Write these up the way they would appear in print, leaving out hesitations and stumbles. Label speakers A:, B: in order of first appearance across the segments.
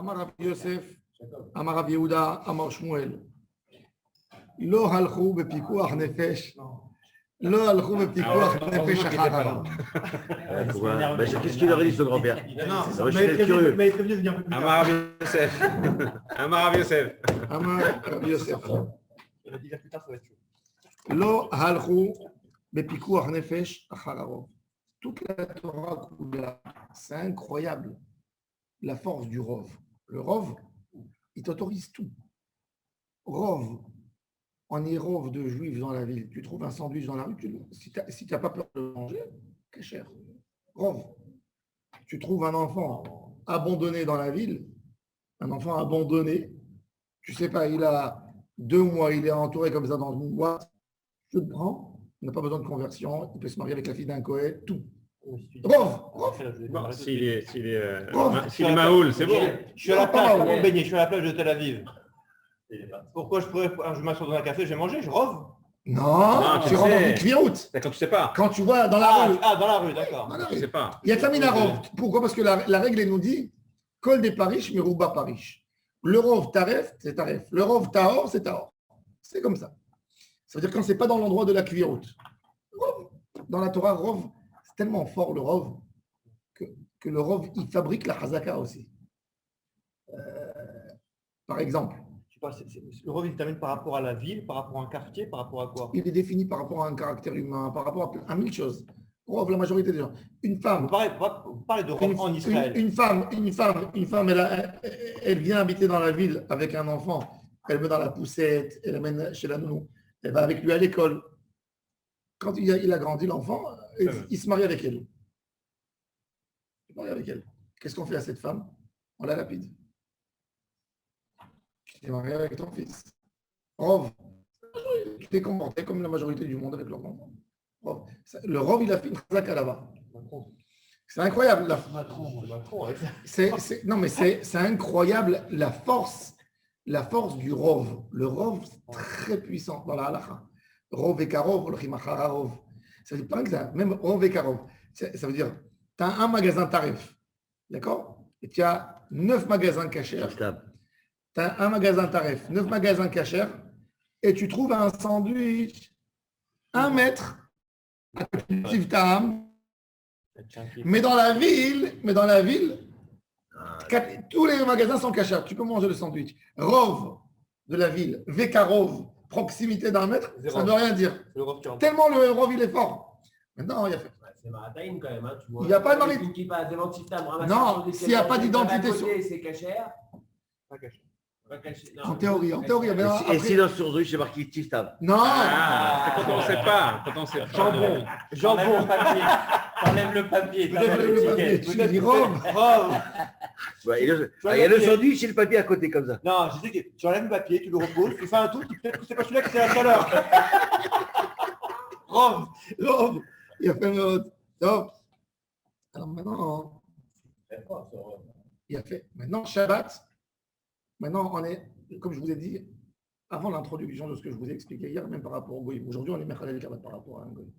A: Amar Rav Yosef, Amar Rav Yehuda, Amar Shmuel. Lo halchou bepikuach nefesh. Lo halchou bepikuach nefesh acharav.
B: Qu'est-ce qu'il aurait dit, ce grand-père?
C: Mais il prévenu de venir un peu plus tard.
D: Amar Rav Yosef. Amar Rav Yosef.
A: Amar Rav Yosef.
C: Il va dire plus tard, ça va être chaud.
A: Lo halchou bepikuach nefesh acharav. Toute la Torah, c'est incroyable. La force du Rov. Le Rov, il t'autorise tout. Rov, on est Rov de juifs dans la ville. Tu trouves un sandwich dans la rue, si tu n'as pas peur de le manger, c'est cher. Rov, tu trouves un enfant abandonné dans la ville, un enfant abandonné, tu sais pas, il a 2 mois, il est entouré comme ça dans une boîte, je le prends, il n'a pas besoin de conversion, il peut se marier avec la fille d'un Kohen, tout. Rov,
D: Bon, s'il est Mahoul, c'est bon.
C: Je suis à la plage, pour me baigner, je suis à la plage de Tel Aviv. Pourquoi je m'assois dans un café, je vais manger, je rove?
A: Non, tu rentres dans une kviout.
D: D'accord, tu sais pas.
A: Quand tu vois dans la rue.
C: Ah, dans la rue, d'accord.
D: Tu sais pas.
A: Il y a Kamina Rov. Pourquoi? Parce que la règle, elle nous dit Kol des Parish, Merouba Parish. Le Rov Taref, c'est Taref. Le Rov Tahor, c'est Tahor. C'est comme ça. Ça veut dire quand c'est pas dans l'endroit de la kviout. Dans la Torah, Rov, c'est tellement fort le Rov que le Rov, il fabrique la Hazaka aussi. Par exemple.
C: Le rov, il t'amène par rapport à la ville, par rapport à un quartier, par rapport à quoi?
A: Il est défini par rapport à un caractère humain, par rapport à 1000 choses. Rov, la majorité des gens. Une femme.
C: Vous parlez de rov en Israël.
A: Une femme, elle vient habiter dans la ville avec un enfant. Elle met dans la poussette, elle amène chez la nounou. Elle va avec lui à l'école. Quand il a grandi, l'enfant, il se marie avec elle. Il se marie avec elle. Qu'est-ce qu'on fait à cette femme? On la lapide. Tu t'es marié avec ton fils. Rov, tu t'es comporté comme la majorité du monde avec leurs enfants. Rov. Le Rov, il a fait une chazaka là-bas. C'est incroyable. Non, mais c'est incroyable la force du Rov. Le Rov, c'est très puissant dans la halakha. Rov et Karov, le Chimachara Rov. Ça veut dire pas que ça, même Rov et Karov. Ça veut dire, tu as un magasin tarif, d'accord? Et tu as 9 magasins cachers. Tu as un magasin tarif, 9 magasins cachers, et tu trouves un sandwich 1 mètre à Tiftam. Mais dans la ville, tous les magasins sont cachers. Tu peux manger le sandwich. Rov de la ville, Vekarov, proximité d'1 mètre, ça ne veut rien dire. Tellement le Rov, il est fort. Maintenant, il y a fait.
E: C'est Marataïm quand même. Tu vois.
A: Il n'y a pas de mari.
E: Non,
A: s'il n'y a pas d'identité
E: sur. C'est cachère. Pas caché.
A: En théorie.
B: Et si dans sur rue, c'est marqué Tiftam.
A: Non.
D: C'est quand on ne sait pas.
C: Jambon. T'enlèves le papier.
A: Tu dis Rov.
B: Il y a le sandwich et le papier à côté comme ça.
C: Non, je dis que tu enlèves le papier, tu le reposes, tu fais un tour, peut-être que c'est pas celui-là que c'est la chaleur.
A: Rov. Il a fait un autre. Alors maintenant, il a fait. Maintenant, Shabbat. Maintenant, on est, comme je vous ai dit, avant l'introduction de ce que je vous ai expliqué hier, même par rapport au Goïm. Aujourd'hui, on est Mechalel Shabbat par rapport à un Goïm.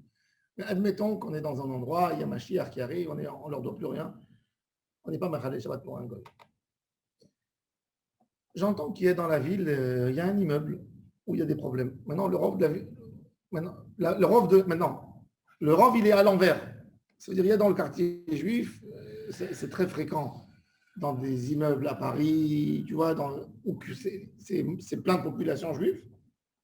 A: Mais admettons qu'on est dans un endroit, il y a Mashiach qui arrive, on ne leur doit plus rien. On n'est pas Mechalel Shabbat pour un Goïm. J'entends qu'il y a dans la ville, il y a un immeuble où il y a des problèmes. Maintenant, le Rov de la ville. Le Rov, il est à l'envers. Ça veut dire, il y a dans le quartier juif, c'est très fréquent. Dans des immeubles à Paris, tu vois, où c'est plein de populations juives.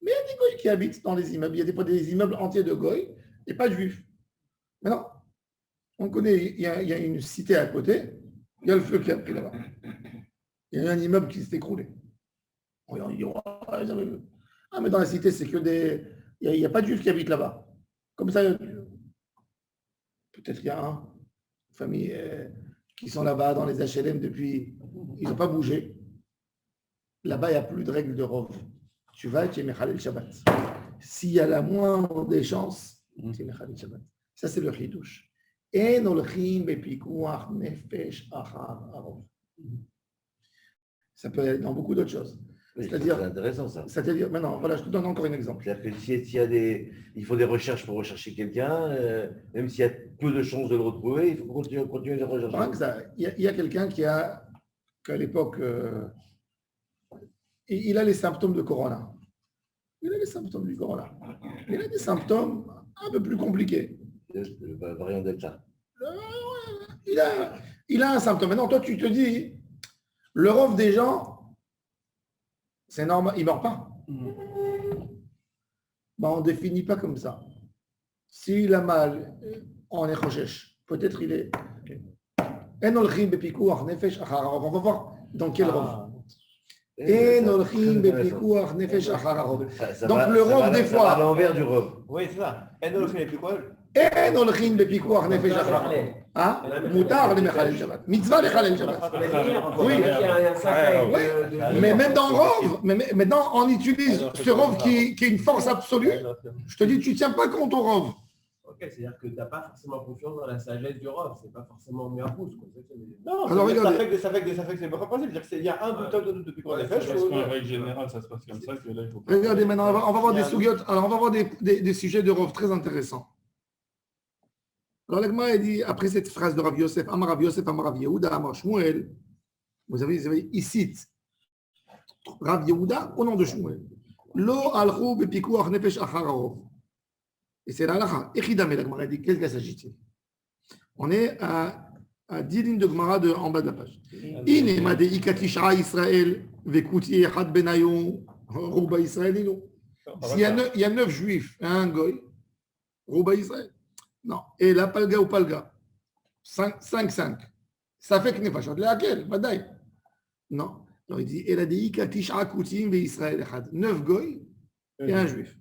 A: Mais il y a des goïs qui habitent dans les immeubles. Il y a des fois des immeubles entiers de goïs et pas de juifs. Maintenant, on connaît, il y a une cité à côté, il y a le feu qui a pris là-bas. Il y a un immeuble qui s'est écroulé. On dit, ah, mais dans la cité, c'est que il n'y a pas de juifs qui habitent là-bas. Comme ça, peut-être qu'il y a une famille qui sont là-bas dans les HLM depuis, ils n'ont pas bougé. Là-bas, il n'y a plus de règles de Rov. Tu vas et tu es Mechalel Shabbat. S'il y a la moindre des chances, tu es Mechalel Shabbat. Ça, c'est le Chidouche. En olchim bepikuach nefesh achar arov. Ça peut être dans beaucoup d'autres choses.
B: Oui,
A: c'est-à-dire,
B: c'est intéressant ça.
A: C'est-à-dire, maintenant, voilà, je te donne encore un exemple.
B: C'est-à-dire que s'il y a il faut des recherches pour rechercher quelqu'un, même s'il y a peu de chances de le retrouver, il faut continuer de rechercher.
A: Il y a quelqu'un qui a qu'à l'époque, il a les symptômes de Corona. Il a les symptômes du Corona. Il a des symptômes un peu plus compliqués.
B: Le variant Delta.
A: Il a un symptôme. Maintenant, toi, tu te dis, le rov des gens, c'est normal, il ne meurt pas. Ben, on ne définit pas comme ça. S'il a mal, on est chochesh. Peut-être il est. On va voir dans quel rov. Donc le rov des fois.
B: À l'envers du rov.
C: Oui, c'est ça. Et puis quoi?
A: אין הולכים בפיקוח נפש אחר. מותר למחלל שבת. מצווה לחלל שבת. Oui. Mais même dans le rov, maintenant on utilise ce rov qui est une force absolue. Je te dis, tu ne tiens pas compte au rov.
E: Ok, c'est-à-dire que tu n'as pas forcément confiance dans la sagesse du rov. C'est pas forcément mieux à pouce.
C: Non,
A: alors
C: ça fait que c'est pas possible. C'est-à-dire qu'il y a un bouton de depuis qu'on les fait.
D: Parce qu'en règle générale, ça se passe comme ça que là, il faut pas.
A: Regardez maintenant, on va voir des sougiotes. Alors on va voir des sujets de rov très intéressants. Alors l'Agma dit, après cette phrase de Rav Yosef, Amar Rav Yosef, Amar Rav Yehuda, Amar Shmuel, vous avez il cite Rav Yehuda au nom de Shmuel. Lo alchou bepikuach nefesh achar harov. Et c'est la halakha. Echidame, l'Agma dit, qu'est-ce qu'il s'agit-il? On est à 10 lignes de Gemara en bas de la page. Ine madei katisha Israël, vekuti echad benayon, rouba Israël, non. S'il y a 9 juifs et un goy, rouba Israël. Non. Et la palga ou palga 5-5. Ça fait que nefashot. Laquelle? Badaï. Non. Alors il dit, elle a dit, Ikatish akutim ve Israël echad. 9 goy et un juif.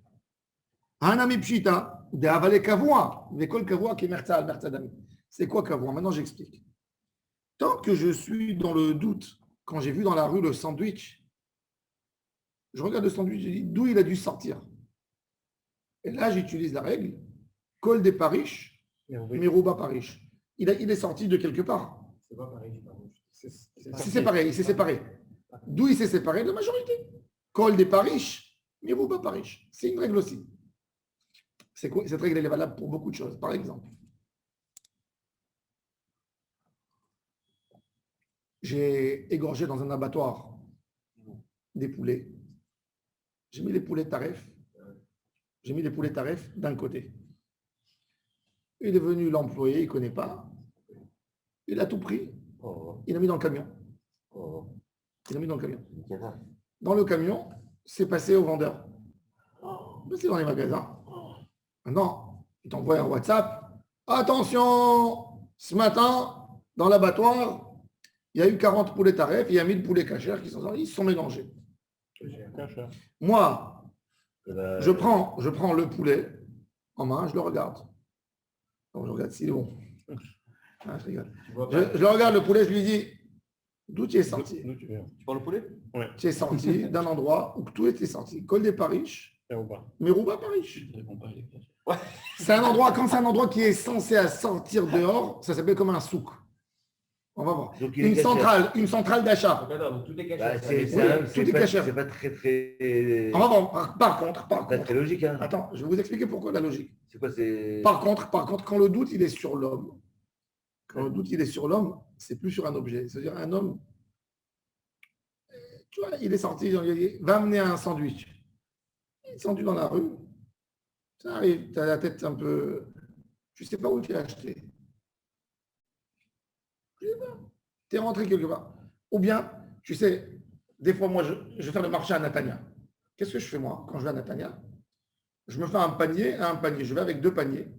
A: Hanami pshita, de avale kavua. Vekol kavua ki mertzal, mertzadami. C'est quoi kavua? Maintenant j'explique. Tant que je suis dans le doute, quand j'ai vu dans la rue le sandwich, je regarde le sandwich, je dis, d'où il a dû sortir? Et là j'utilise la règle. Kol des Parish, Merouba Parish. Il est sorti de quelque part.
E: C'est pas pareil.
A: Il s'est séparé. D'où il s'est séparé? De la majorité. Kol des Parish, Merouba Parish. C'est une règle aussi. C'est quoi? Cette règle elle est valable pour beaucoup de choses. Par exemple, j'ai égorgé dans un abattoir des poulets. J'ai mis les poulets taref. J'ai mis les poulets taref d'un côté. Il est venu l'employé, il ne connaît pas. Il a tout pris. Il a mis dans le camion. Il a mis dans le camion. Dans le camion, c'est passé au vendeur. C'est dans les magasins. Maintenant, il t'envoie un WhatsApp. Attention, ce matin, dans l'abattoir, il y a eu 40 poulets taref, il y a 1000 poulets cachers ils se sont mélangés. Moi, je prends le poulet en main, je le regarde. Donc, je regarde s'il est bon. Ah, je rigole. Je regarde le poulet, je lui dis, d'où tu es sorti?
C: Tu parles le poulet?
D: Oui.
A: Tu es sorti d'un endroit où tout était sorti. Col des Parish, Merouba Parish. C'est un endroit, quand c'est un endroit qui est censé sortir dehors, ça s'appelle comme un souk. On va voir. Une centrale d'achat.
E: Tout est
B: Bah,
E: caché.
A: Tout est caché.
B: C'est pas très.
A: On va voir. Par contre.
B: Pas très logique. Hein.
A: Attends, je vais vous expliquer pourquoi la logique.
B: C'est quoi?
A: Par contre, quand le doute il est sur l'homme, c'est plus sur un objet. C'est-à-dire un homme, tu vois, il est sorti, il dit, va amener un sandwich. Il est descendu dans la rue. Ça arrive, tu as la tête un peu. Je ne sais pas où tu l'as acheté. Tu es rentré quelque part. Ou bien, tu sais, des fois, moi, je vais faire le marché à Natania. Qu'est-ce que je fais, moi, quand je vais à Natania? Je me fais un panier à un panier. Je vais avec 2 paniers.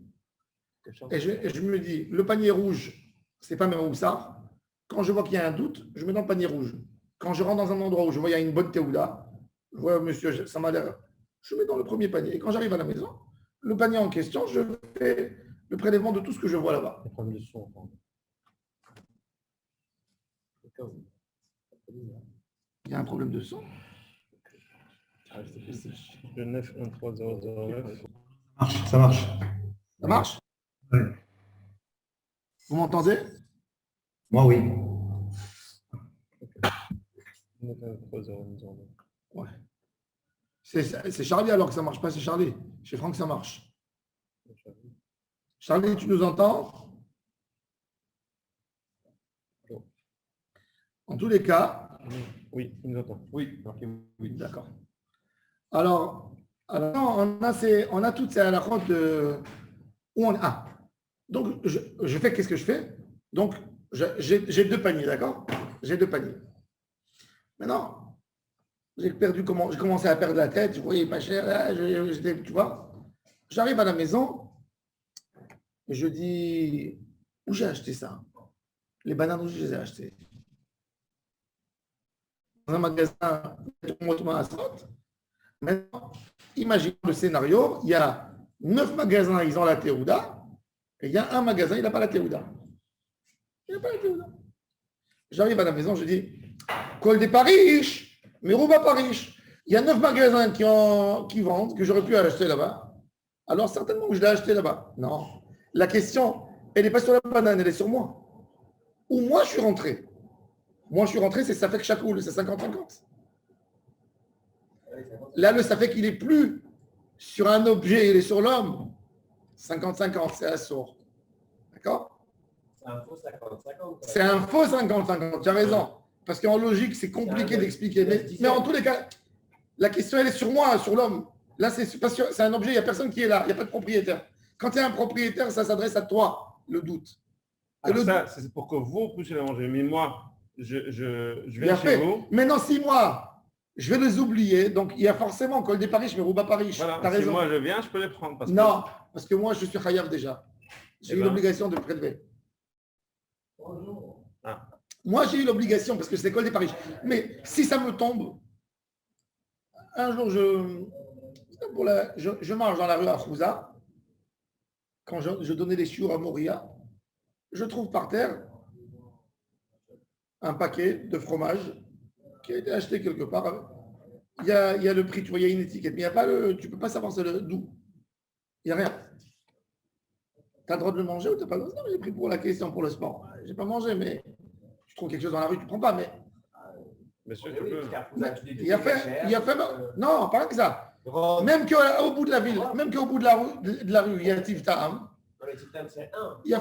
A: Et je me dis, le panier rouge, ce n'est pas même Moussard. Quand je vois qu'il y a un doute, je mets dans le panier rouge. Quand je rentre dans un endroit où je vois qu'il y a une bonne théoula, je vois, monsieur, ça m'a l'air. Je mets dans le premier panier. Et quand j'arrive à la maison, le panier en question, je fais le prélèvement de tout ce que je vois là-bas. Il y a un problème de son.
D: Le 913009.
F: Ça marche.
A: Ça marche?
F: Oui.
A: Vous m'entendez?
F: Moi, oui.
D: 913009.
A: Ouais. C'est Charlie alors que ça ne marche pas, c'est Charlie. Chez Franck, ça marche. Charlie, tu nous entends? En tous les cas,
D: Oui, il nous entend.
C: Oui, marqué oui.
A: d'accord. Alors on a toutes ces halakhot de où on ah. Donc je fais qu'est-ce que je fais? Donc j'ai deux paniers, d'accord? J'ai deux paniers. Maintenant, j'ai commencé à perdre la tête, je voyais pas cher, là, tu vois. J'arrive à la maison, et je dis, où j'ai acheté ça? Les bananes, où je les ai achetées? Dans un magasin, maintenant, imagine le scénario, il y a 9 magasins, ils ont la Théouda, et il y a un magasin, il n'a pas la Théouda. Il n'a pas la Théouda. J'arrive à la maison, je dis, Col des Paris, mais Rouba Paris. Il y a 9 magasins qui vendent, que j'aurais pu acheter là-bas. Alors certainement que je l'ai acheté là-bas. Non. La question, elle n'est pas sur la banane, elle est sur moi. Où moi je suis rentré. Moi je suis rentré, c'est ça fait que chaque roule, c'est 50-50. Là, le ça fait qu'il n'est plus sur un objet, il est sur l'homme. 50-50, c'est assourd. D'accord?
E: C'est un faux 50-50.
A: C'est un faux 50-50, tu as raison. Parce qu'en logique, c'est compliqué d'expliquer. Mais en tous les cas, la question, elle est sur moi, sur l'homme. Là, c'est un objet, il n'y a personne qui est là, il n'y a pas de propriétaire. Quand il y a un propriétaire, ça s'adresse à toi, le doute.
D: Alors ça, c'est pour que vous puissiez les manger. Mais moi, je viens chez vous.
A: Maintenant, 6 mois, je vais les oublier. Donc, il y a forcément Col des Paris, mais Rouba Paris.
D: Voilà,
A: T'as
D: si
A: raison.
D: moi je viens, je peux les prendre.
A: Non, parce que moi, je suis Khayav déjà. J'ai eu l'obligation de prélever.
D: Ah.
A: Moi, j'ai eu l'obligation parce que c'est Col des Paris. Mais si ça me tombe, un jour, je marche dans la rue à Khouza, quand je donnais les chiours à Moria, je trouve par terre un paquet de fromage qui a été acheté quelque part. Il y a le prix, tu vois, il y a une étiquette, mais il y a pas tu ne peux pas savoir d'où. Il n'y a rien. Tu as le droit de le manger ou tu n'as pas le droit? Non, j'ai pris pour la question, pour le sport. Je n'ai pas mangé, mais tu trouves quelque chose dans la rue, tu ne prends pas. Mais
D: Monsieur, tu peux.
A: il a fait, non, pas que ça. Même qu'au bout de la ville, même qu'au bout de la rue, il y a Tiftam. Il a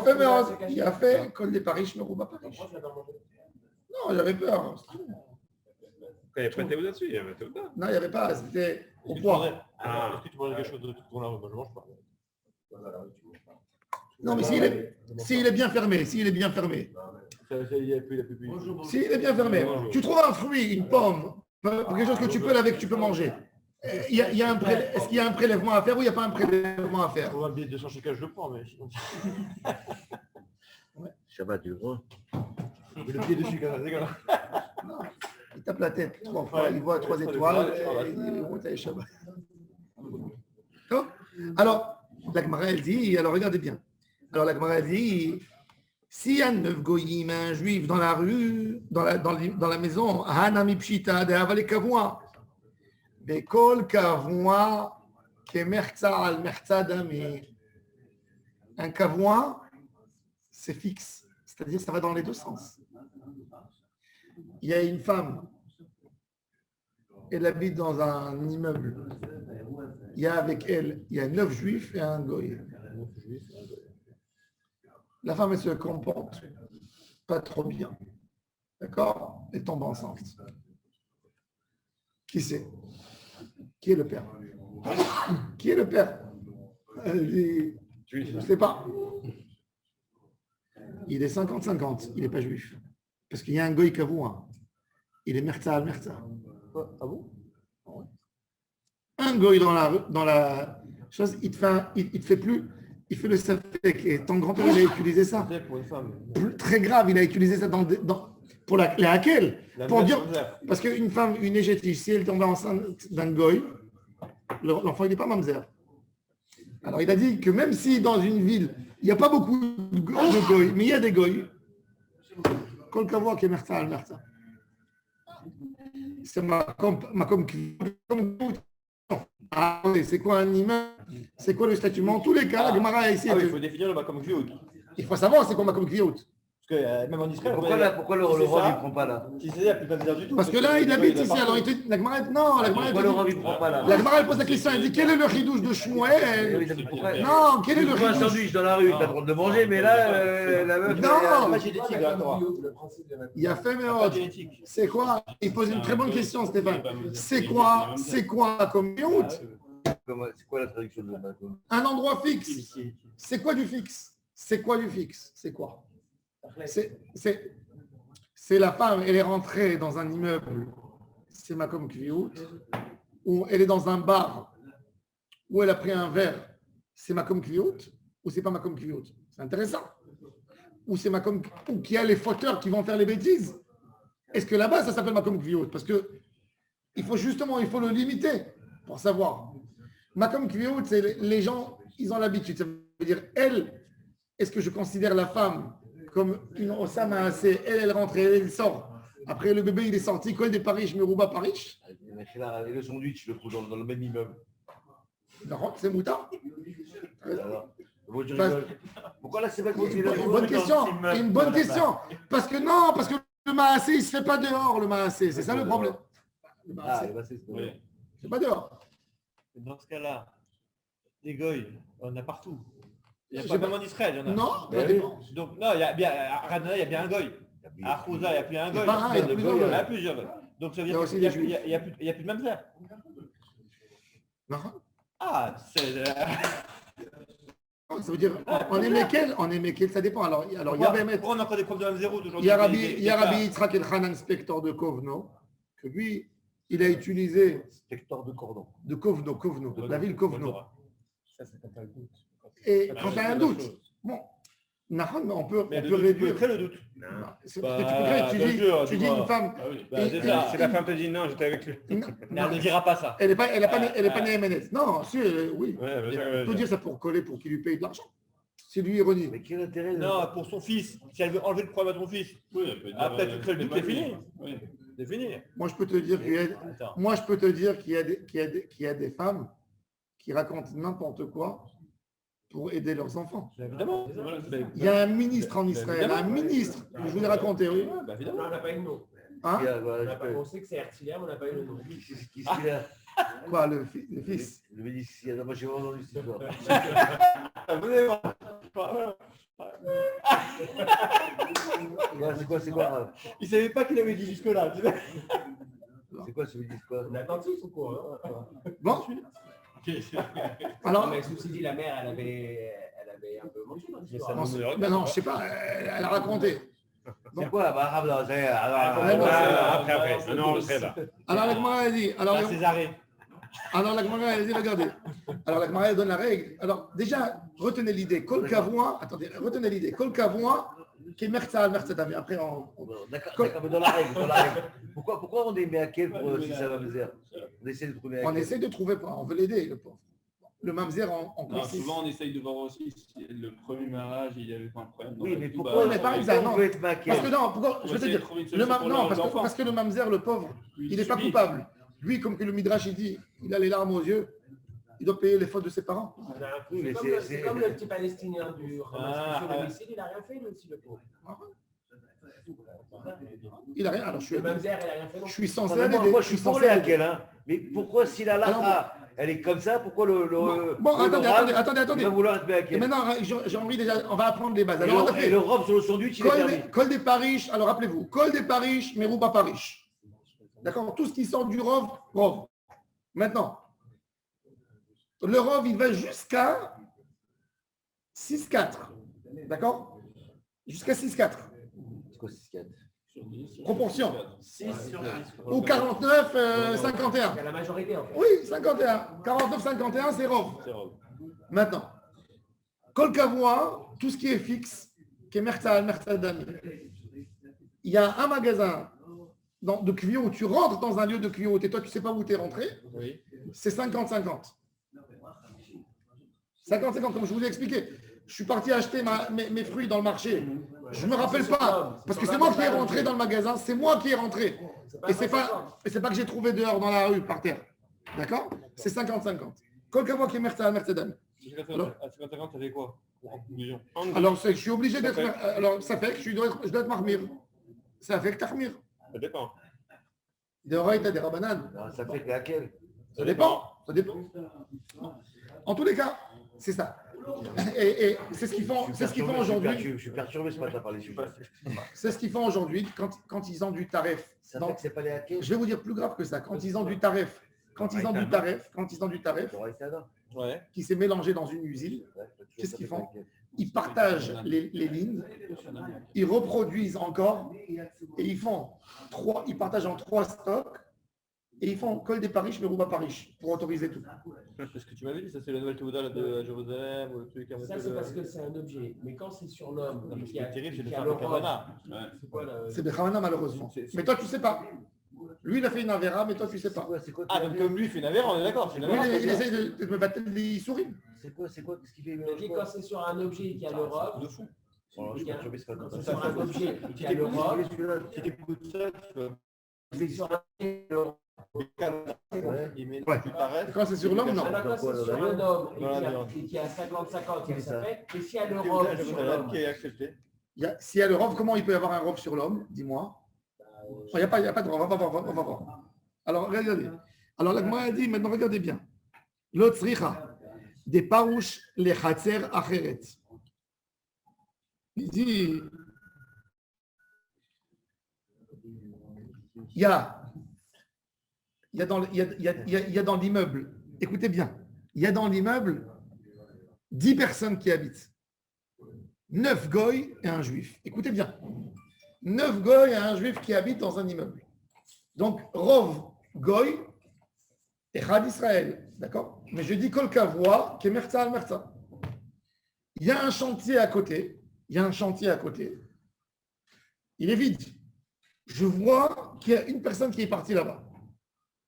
A: fait Col des Paris, je me roule à Paris. Non, j'avais peur.
D: Il n'y a pas de Théouda dessus, il y avait Théouda.
A: Non, il n'y avait pas, c'était au poids.
C: Est-ce que tu manges quelque chose de tout dans la rue? Moi, je ne mange pas.
A: Non, mais s'il est bien fermé, s'il est bien fermé. S'il est bien fermé. Tu trouves un fruit, une pomme, quelque chose que tu peux laver, que tu peux manger. Est-ce qu'il y a un prélèvement à faire ou il n'y a pas un prélèvement à faire?
C: Pour un billet de 200 shekels, je le prends, mais sinon.
B: Shabbat, tu le prends?
C: Le billet de shekels, c'est dégueulasse.
A: Il tape la tête 3 fois, il voit 3 étoiles, et il monte à Shabbat. Alors, la Gemara, elle dit, alors regardez bien. Alors la Gemara, elle dit, s'il y a 9 goyim, un juif dans la rue, dans la maison, Hanami Pshita, de Havale Kavua, Bekol Kavua, Kemerza al Merza Dami. Un Kavua, c'est fixe, c'est-à-dire ça va dans les deux sens. Il y a une femme, elle habite dans un immeuble. Il y a avec elle, il y a 9 juifs et un goy. La femme, elle se comporte pas trop bien. D'accord? Elle tombe enceinte. Qui c'est? Qui est le père? Qui est le père? Je ne sais pas. Il est 50-50. Il n'est pas juif. Parce qu'il y a un goy kavouin. Il est merza al merza.
C: Ah bon?
A: Un goy dans la chose, il te fait plus. Il fait le safek. Et ton grand-père, il a utilisé ça.
C: Pour une femme.
A: Très grave, il a utilisé ça pour la laquelle. Pour dire, parce qu'une femme, une égyptienne, si elle tombe enceinte d'un goy, l'enfant, il n'est pas mamzer. Alors, il a dit que même si dans une ville, il n'y a pas beaucoup de goy, mais il y a des goy, Kol Kavua qui est merza al merza. C'est ah oui, c'est quoi un immeuble? C'est quoi le statut? Mais en tous les cas, la Gemara ici.
C: Il faut définir le makom kviout.
A: Il faut savoir c'est quoi makom kviout.
C: Parce que même en Israël,
B: Pourquoi le Rov, il ne prend pas là?
C: si c'est ça, il n'y a plus d'inventaire du tout.
A: Parce que là, il habite ici. Alors, il te dit, la Gemara, non, la Gemara,
B: Pourquoi le Rov, il ne prend pas là?
A: la Gemara, elle pose la question. Elle dit, quel est le chidouche de Shmuel?
B: Pourquoi?
A: Non, quel est le
B: Tu vois un
A: chidouche?
B: sandwich dans la rue, tu as le droit de manger, mais là, la meuf.
A: Non.
C: Pas génétique, là, toi.
A: Il a fait, mais
C: Pas génétique.
A: c'est quoi? Il pose une très bonne question, Stéphane. C'est quoi comme miout?
B: C'est quoi la traduction de Malcolm?
A: Un endroit fixe. C'est quoi du fixe? C'est quoi du fixe? C'est quoi? C'est la femme, elle est rentrée dans un immeuble, c'est Makom Kviout, ou elle est dans un bar, où elle a pris un verre, c'est Makom Kviout, ou c'est pas Makom Kviout? C'est intéressant. Ou c'est Makom, ou qu'il y a les fauteurs qui vont faire les bêtises. Est-ce que là-bas, ça s'appelle Makom Kviout? Parce que il faut le limiter pour savoir. Makom Kviout, c'est les gens, ils ont l'habitude. Ça veut dire, elle, est-ce que je considère la femme comme une Osama assez, elle rentre et elle sort. Après, le bébé, il est sorti. Quoi, des Paris, Merouba Paris?
B: Et le sandwich, je le trouve dans le même immeuble.
A: Non, c'est Mouta.
B: Pourquoi là, c'est pas
A: Une bonne question. Une bonne question. Parce que le Maassé, il ne se fait pas dehors, le Maassé. C'est ça le problème. Le Maassé, c'est pas dehors.
C: Dans ce cas-là, les goy, on en a partout. Il n'y a pas même en Israël, il y en a.
A: Non, ça dépend.
C: Donc, non, il y a bien, à Radna, il y a bien un goy. À Khouza, il n'y a plus un goy.
A: Il y a
C: plusieurs. Donc, ça veut
A: Il y a
C: dire
A: aussi
C: qu'il
A: des
C: n'y a plus de mamzer.
A: Non.
C: Ah, c'est.
A: Ça veut dire, on est Mekel, ça dépend. Alors, il y a Bémet.
C: Pourquoi on a encore des profs de mamzer aujourd'hui?
A: Il y a Rabbi Yitzhak El-Khan, inspecteur de Kovno, que lui, il a utilisé.
B: Inspecteur de cordon.
A: De Kovno, de la ville Kovno.
E: Ça, c'est quand t'as le doute.
A: Et quand tu as un doute, bon, on peut réduire.
C: Après le doute.
A: C'est parce que tu peux créer, tu dis une femme.
D: Si la femme te dit non, j'étais avec lui.
C: Elle ne dira pas ça.
A: Elle n'est pas née MNS. Non, si, oui.
D: Ouais,
A: Tu peux dire ça pour coller, pour qu'il lui paye de l'argent. C'est lui ironie.
B: Mais quel intérêt?
C: Non, pour son fils. Si elle veut enlever le problème à ton fils. Après, tu crées le doute, c'est fini. C'est fini.
A: Moi, je peux te dire qu'il y a des femmes qui racontent n'importe quoi pour aider leurs enfants.
C: Évidemment.
A: Il y a un ministre en Israël, un ministre, je vous l'ai raconté, oui.
C: Bah, évidemment.
E: On n'a pas eu le nom.
A: Hein?
E: On sait que c'est Herzliya, mais on n'a pas eu le nom.
B: Qu'est-ce qu'il a?
A: Quoi, le fils?
B: Le médicien. Moi, j'ai vraiment entendu cette histoire. C'est quoi?
C: Il ne savait pas qu'il avait dit jusque-là.
B: C'est quoi ce médicien?
E: On a dentiste ou quoi?
A: Bon.
E: Non,
A: Alors,
E: mais ceci dit, la mère, elle avait un peu menti dans l'histoire.
A: non, je sais pas, elle a raconté.
B: C'est quoi? Après.
D: Non, le très bas.
A: Alors, la Gemara, elle dit, alors la Gemara, elle dit, regardez. Alors, la Gemara, elle donne la règle. Alors, déjà, retenez l'idée. Kol kavua, attendez, retenez l'idée. Kol kavua, qui est mertzal, mertzadami. Après,
B: D'accord, mais dans la règle. Pourquoi on est mis à quel pour si ça va me dire? On essaie de trouver.
A: on essaie de trouver, on veut l'aider, le pauvre. Le mamzer en
G: Non, souvent, on essaye de voir aussi si le premier mariage, il y avait pas un problème.
B: Oui, mais
G: tout,
B: pourquoi?
A: mais par exemple, non.
B: on veut être maqué?
A: Parce que non, pourquoi, je veux te dire, parce que le mamzer, le pauvre, il n'est pas coupable. Lui, comme que le Midrash, il dit, il a les larmes aux yeux, il doit payer les fautes de ses parents.
E: C'est comme le petit Palestinien du domicile, il n'a rien fait, lui aussi, le pauvre.
A: Il n'a rien, alors
E: Le mamzer, il n'a rien fait.
A: je suis censé
B: Moi, je suis pour les laquelle, hein. Mais pourquoi si la lacha, elle est comme ça, pourquoi
A: Bon, attendez.
B: il va vouloir être mis à
A: Et
B: quel?
A: maintenant, j'ai envie déjà, on va apprendre les bases.
B: Et
A: Alors, on a fait
B: le robe sur le sandwich, il est permis.
A: Col des Parish, alors rappelez-vous, Col des Parish, Merouba Parish. D'accord? Tout ce qui sort du Rov. Maintenant, le Rov, il va jusqu'à 6-4. D'accord? Jusqu'à 6-4.
B: C'est quoi 6-4?
A: Proportion.
G: 6 sur 10.
A: Ou 49-51.
E: Il y a la majorité, en fait.
A: Oui, 51. 49-51, c'est Rov. Maintenant, Kol Kavua, tout ce qui est fixe, qui est Mertzadami. Il y a un magasin de Kvio où tu rentres dans un lieu de Kvio et toi, tu ne sais pas où tu es rentré.
C: Oui.
A: C'est 50-50. 50-50, comme je vous ai expliqué. Je suis parti acheter mes fruits dans le marché. Je ne me rappelle pas. Parce que c'est moi qui ai rentré dans le magasin. C'est moi qui ai rentré. Et c'est pas que j'ai trouvé dehors dans la rue, par terre. D'accord? C'est 50-50. Kol Kavua qui est Mertzadami.
C: À 50-50, ça fait quoi?
D: En conclusion.
A: Alors, je suis obligé
D: Ça
A: d'être.
D: fait-
A: Alors, ça fait que je dois être marmir. Ça fait que tahmir.
D: Ça dépend.
A: Des oreilles, t'as des rabananes.
B: Ah, ça fait que laquelle?
A: Ça dépend. Ça dépend. En tous les cas, c'est ça. Et c'est ce qu'ils font, c'est ce qu'ils font aujourd'hui.
B: Je suis perturbé ce matin par les sujets.
A: C'est ce qu'ils font aujourd'hui quand ils ont du tarif.
B: Ça fait que c'est pas les laquelle?
A: Je vais vous dire plus grave que ça. Quand ils ont du tarif, quand ils ont du tarif,
C: Ouais.
A: qui s'est mélangé dans une usine, qu'est-ce qu'ils font? Ils partagent les lignes, ils reproduisent encore et ils partagent en 3 stocks et ils font col des Paris, Merouba Paris pour autoriser tout.
C: C'est ce que tu m'avais dit, ça c'est la nouvelle Théoda de Jérusalem ou le truc un
E: Ça,
C: peu
E: c'est
C: de-
E: parce que c'est un objet. Mais quand c'est sur l'homme,
C: Non, mais
E: qui
C: ce qui
E: a
C: est terrible, c'est de
E: qui a
C: faire
E: le
C: le Kavana.
E: c'est quoi le-
A: C'est Bechamana malheureusement. Mais toi tu sais pas. Lui il a fait une avéra, mais toi tu sais pas.
B: C'est quoi?
C: Ah, donc comme lui il fait une avéra, on est d'accord. C'est une
A: Lui,
C: avéra,
A: il
C: c'est ça.
A: essaie de me battre, il sourit.
B: C'est quoi? Qu'est-ce qu'il fait?
E: Je dis quand c'est sur un objet qui a le robe,
C: De fou.
B: Bon, je suis perturbé, c'est pas
E: quand
B: comme
E: c'est
B: ça.
E: sur un objet qui a le robe,
C: Si tu écoutes ça, tu vas
E: c'est sur un
B: Ouais.
C: il met
A: Ouais.
C: tu t'arrêtes.
A: Quand c'est sur l'homme, non.
E: alors quand c'est sur un homme
C: Voilà,
E: et qui a 50-50,
B: Qui fait
E: ça
B: ça?
E: fait. Et s'il y a le
C: C'est
E: robe
C: le
E: sur
C: Jérusalem
E: l'homme,
C: qui est accepté.
A: S'il y a le rov, comment il peut y avoir un rov sur l'homme? Dis-moi. Il n'y a pas de rov, on va voir. Alors, regardez. Alors, la Gemara a dit, maintenant, regardez bien. L'autre sricha, des parouches, les chatser acheret. Il dit, il y a dans l'immeuble, écoutez bien, il y a dans l'immeuble 10 personnes qui habitent. 9 goy et un juif. Écoutez bien. 9 goy et un juif qui habitent dans un immeuble. Donc, Rov, goy et Chad Israël. D'accord? Mais je dis kol kavua, qui est merza al merza. Il y a un chantier à côté. Il est vide. Je vois qu'il y a une personne qui est partie là-bas.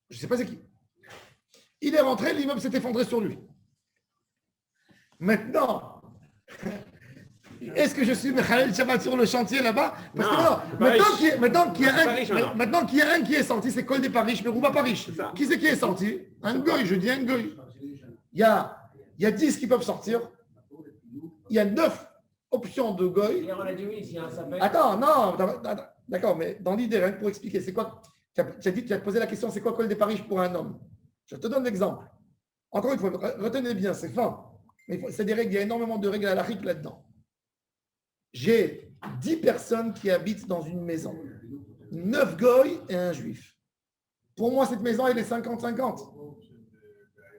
A: Je ne sais pas c'est qui. Il est rentré, l'immeuble s'est effondré sur lui. Maintenant, est-ce que je suis Mechalel Shabbat sur le chantier là-bas? Parce que non, maintenant qu'il y a un qui est sorti, c'est Kol des Paris, Merouba Paris. Qui c'est qui est sorti? Un goy, je dis un goy. Il y a 10 qui peuvent sortir. Il y a 9 options de goy.
E: hier on a dit oui, s'il y a un sapin.
A: Attends, non, d'accord, mais dans l'idée, rien que pour expliquer, c'est quoi? Tu as posé la question, c'est quoi Kol des Paris pour un homme? Je te donne l'exemple. Encore une fois, retenez bien, c'est fin. Mais c'est des règles, il y a énormément de règles à l'Afrique là-dedans. J'ai 10 personnes qui habitent dans une maison. 9 goy et un juif. Pour moi, cette maison, elle est 50-50.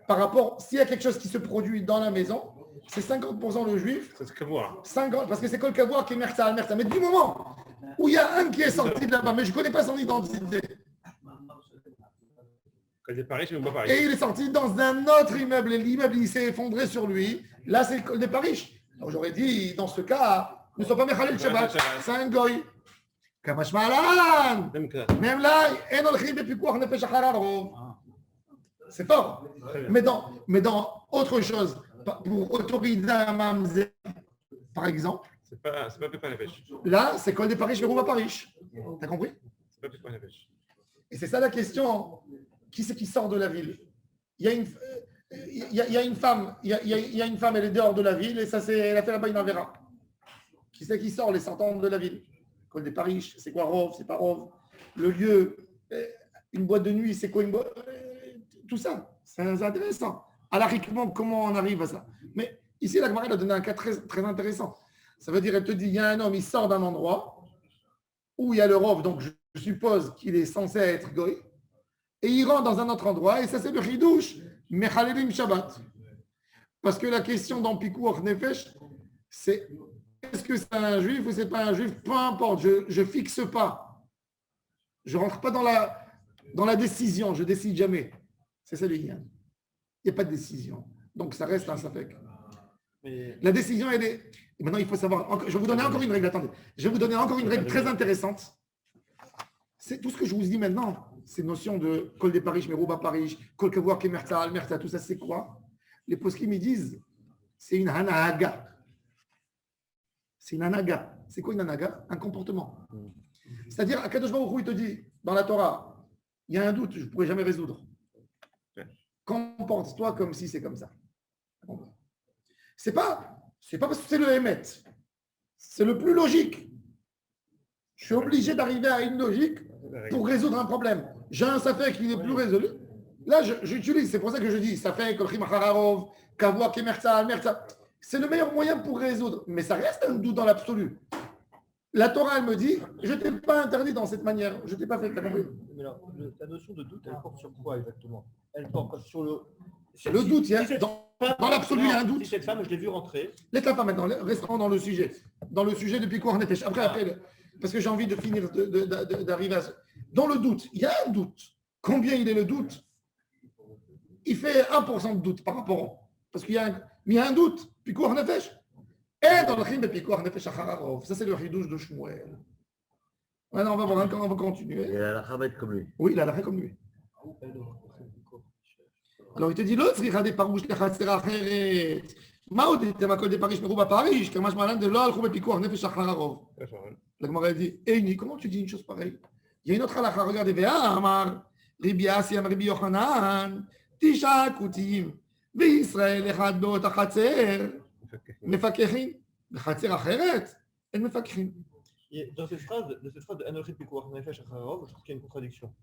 A: Par rapport, s'il y a quelque chose qui se produit dans la maison, c'est 50% le juif,
D: C'est ce que moi.
A: 50, parce que c'est Kol Kavua qui est merza al merza. Mais du moment où il y a un qui est sorti de là-bas, mais je ne connais pas son identité,
D: Quand c'est Paris, je ne vois pas
A: et
D: Paris.
A: il est sorti dans un autre immeuble, et l'immeuble il s'est effondré sur lui, là c'est le Kol des Paris. Alors j'aurais dit, dans ce cas, nous ne sommes pas Mechalel Shabbat, c'est un goy. Kamash Malan.
D: Même que ça.
A: Même là, en olchim bepikuach nefesh achar harov. C'est fort.
D: Très bien.
A: Mais dans autre chose, pour autoriser un mamzer, par exemple,
D: C'est pas Pépin la pêche.
A: là, c'est Kol des Paris, je vais Paris. T'as compris?
D: C'est pas Pépin la pêche.
A: Et c'est ça la question. Qui c'est qui sort de la ville? Il y a une femme, il y a une femme, elle est dehors de la ville, et ça, elle a fait là-bas une avéra. Qui c'est qui sort les sortants de la ville? Col des Paris, c'est quoi Rov, c'est pas Rov? Le lieu, une boîte de nuit, c'est quoi une boîte? Tout ça, c'est intéressant. Alariquement, comment on arrive à ça? Mais ici, la Gemara a donné un cas très, très intéressant. Ça veut dire, elle te dit, il y a un homme, il sort d'un endroit où il y a le Rov, donc je suppose qu'il est censé être goy, et il rentre dans un autre endroit, et ça c'est le chidouche, Mechalelim Shabbat. Parce que la question dans Pikuach Nefesh, c'est est-ce que c'est un juif ou c'est pas un juif? Peu importe, je fixe pas. Je rentre pas dans la décision, je décide jamais. C'est ça le lien. Il n'y a pas de décision. Donc ça reste un safek.
C: Mais
A: La décision, elle est. Et maintenant, il faut savoir. Je vais vous donner encore une règle. Attendez. Je vais vous donner encore une règle très intéressante. C'est tout ce que je vous dis maintenant. Ces notions de Kol des Paris, Merouba Paris, Kol Kavua, Kemerta, Almerta, tout ça, c'est quoi? Les poskim, ils disent, c'est une hanaga. C'est une hanaga. C'est quoi une hanaga? Un comportement. C'est-à-dire, Akadosh Baruch Hu, il te dit, dans la Torah, il y a un doute, je ne pourrai jamais résoudre. Comporte-toi comme si c'est comme ça. C'est pas C'est pas parce que c'est le Hémet. C'est le plus logique. Je suis obligé d'arriver à une logique pour résoudre un problème. J'ai un safek qui n'est plus résolu. Là, j'utilise, c'est pour ça que je dis safek, kolchim achararov, kavua kemerza, merza. C'est le meilleur moyen pour résoudre. Mais ça reste un doute dans l'absolu. La Torah, elle me dit, je ne t'ai pas interdit dans cette manière. Je ne t'ai pas fait. T'as compris?
C: Mais alors, la notion de doute, elle porte sur quoi exactement? Elle porte sur le.
A: Le doute, il y a, dans l'absolu, il y a un doute.
C: Si cette femme, je l'ai vue rentrer.
A: Laisse-la pas maintenant, restons dans le sujet. Dans le sujet de Pikuach Nefesh. Après, parce que j'ai envie de finir, d'arriver à ce. Dans le doute, il y a un doute. Combien il est le doute? Il fait 1% de doute par rapport. Parce qu'il y a un doute. Pikuach Nefesh. Et dans le Chim de Pikuach Nefesh Achararov. Ça, c'est le Hidouche de Shmuel. Maintenant, on va voir, on va continuer.
B: Et la va être comme lui.
A: Oui, il a la fait comme lui. Alors il te dit l'autre, il a des parouches, les chassera acheret. Maud, il m'a collé des parouches, mais rouba Paris, comme je m'en de là, le rouba Pikuach Nefesh Achararov. La Gemara dit, Eini, comment tu dis une chose pareille? Il y a une autre halakha, regardez, Vea Amar, Ribi Asiam, Ribi Yochanan, Tisha Kutim, Israël, Echad Beot Achatzer, Mefakechin, Achatzer Acheret, et Mefakechin.
C: Dans cette phrase de Anochit Pikuach Nefesh Achararov, je trouve qu'il y a une contradiction.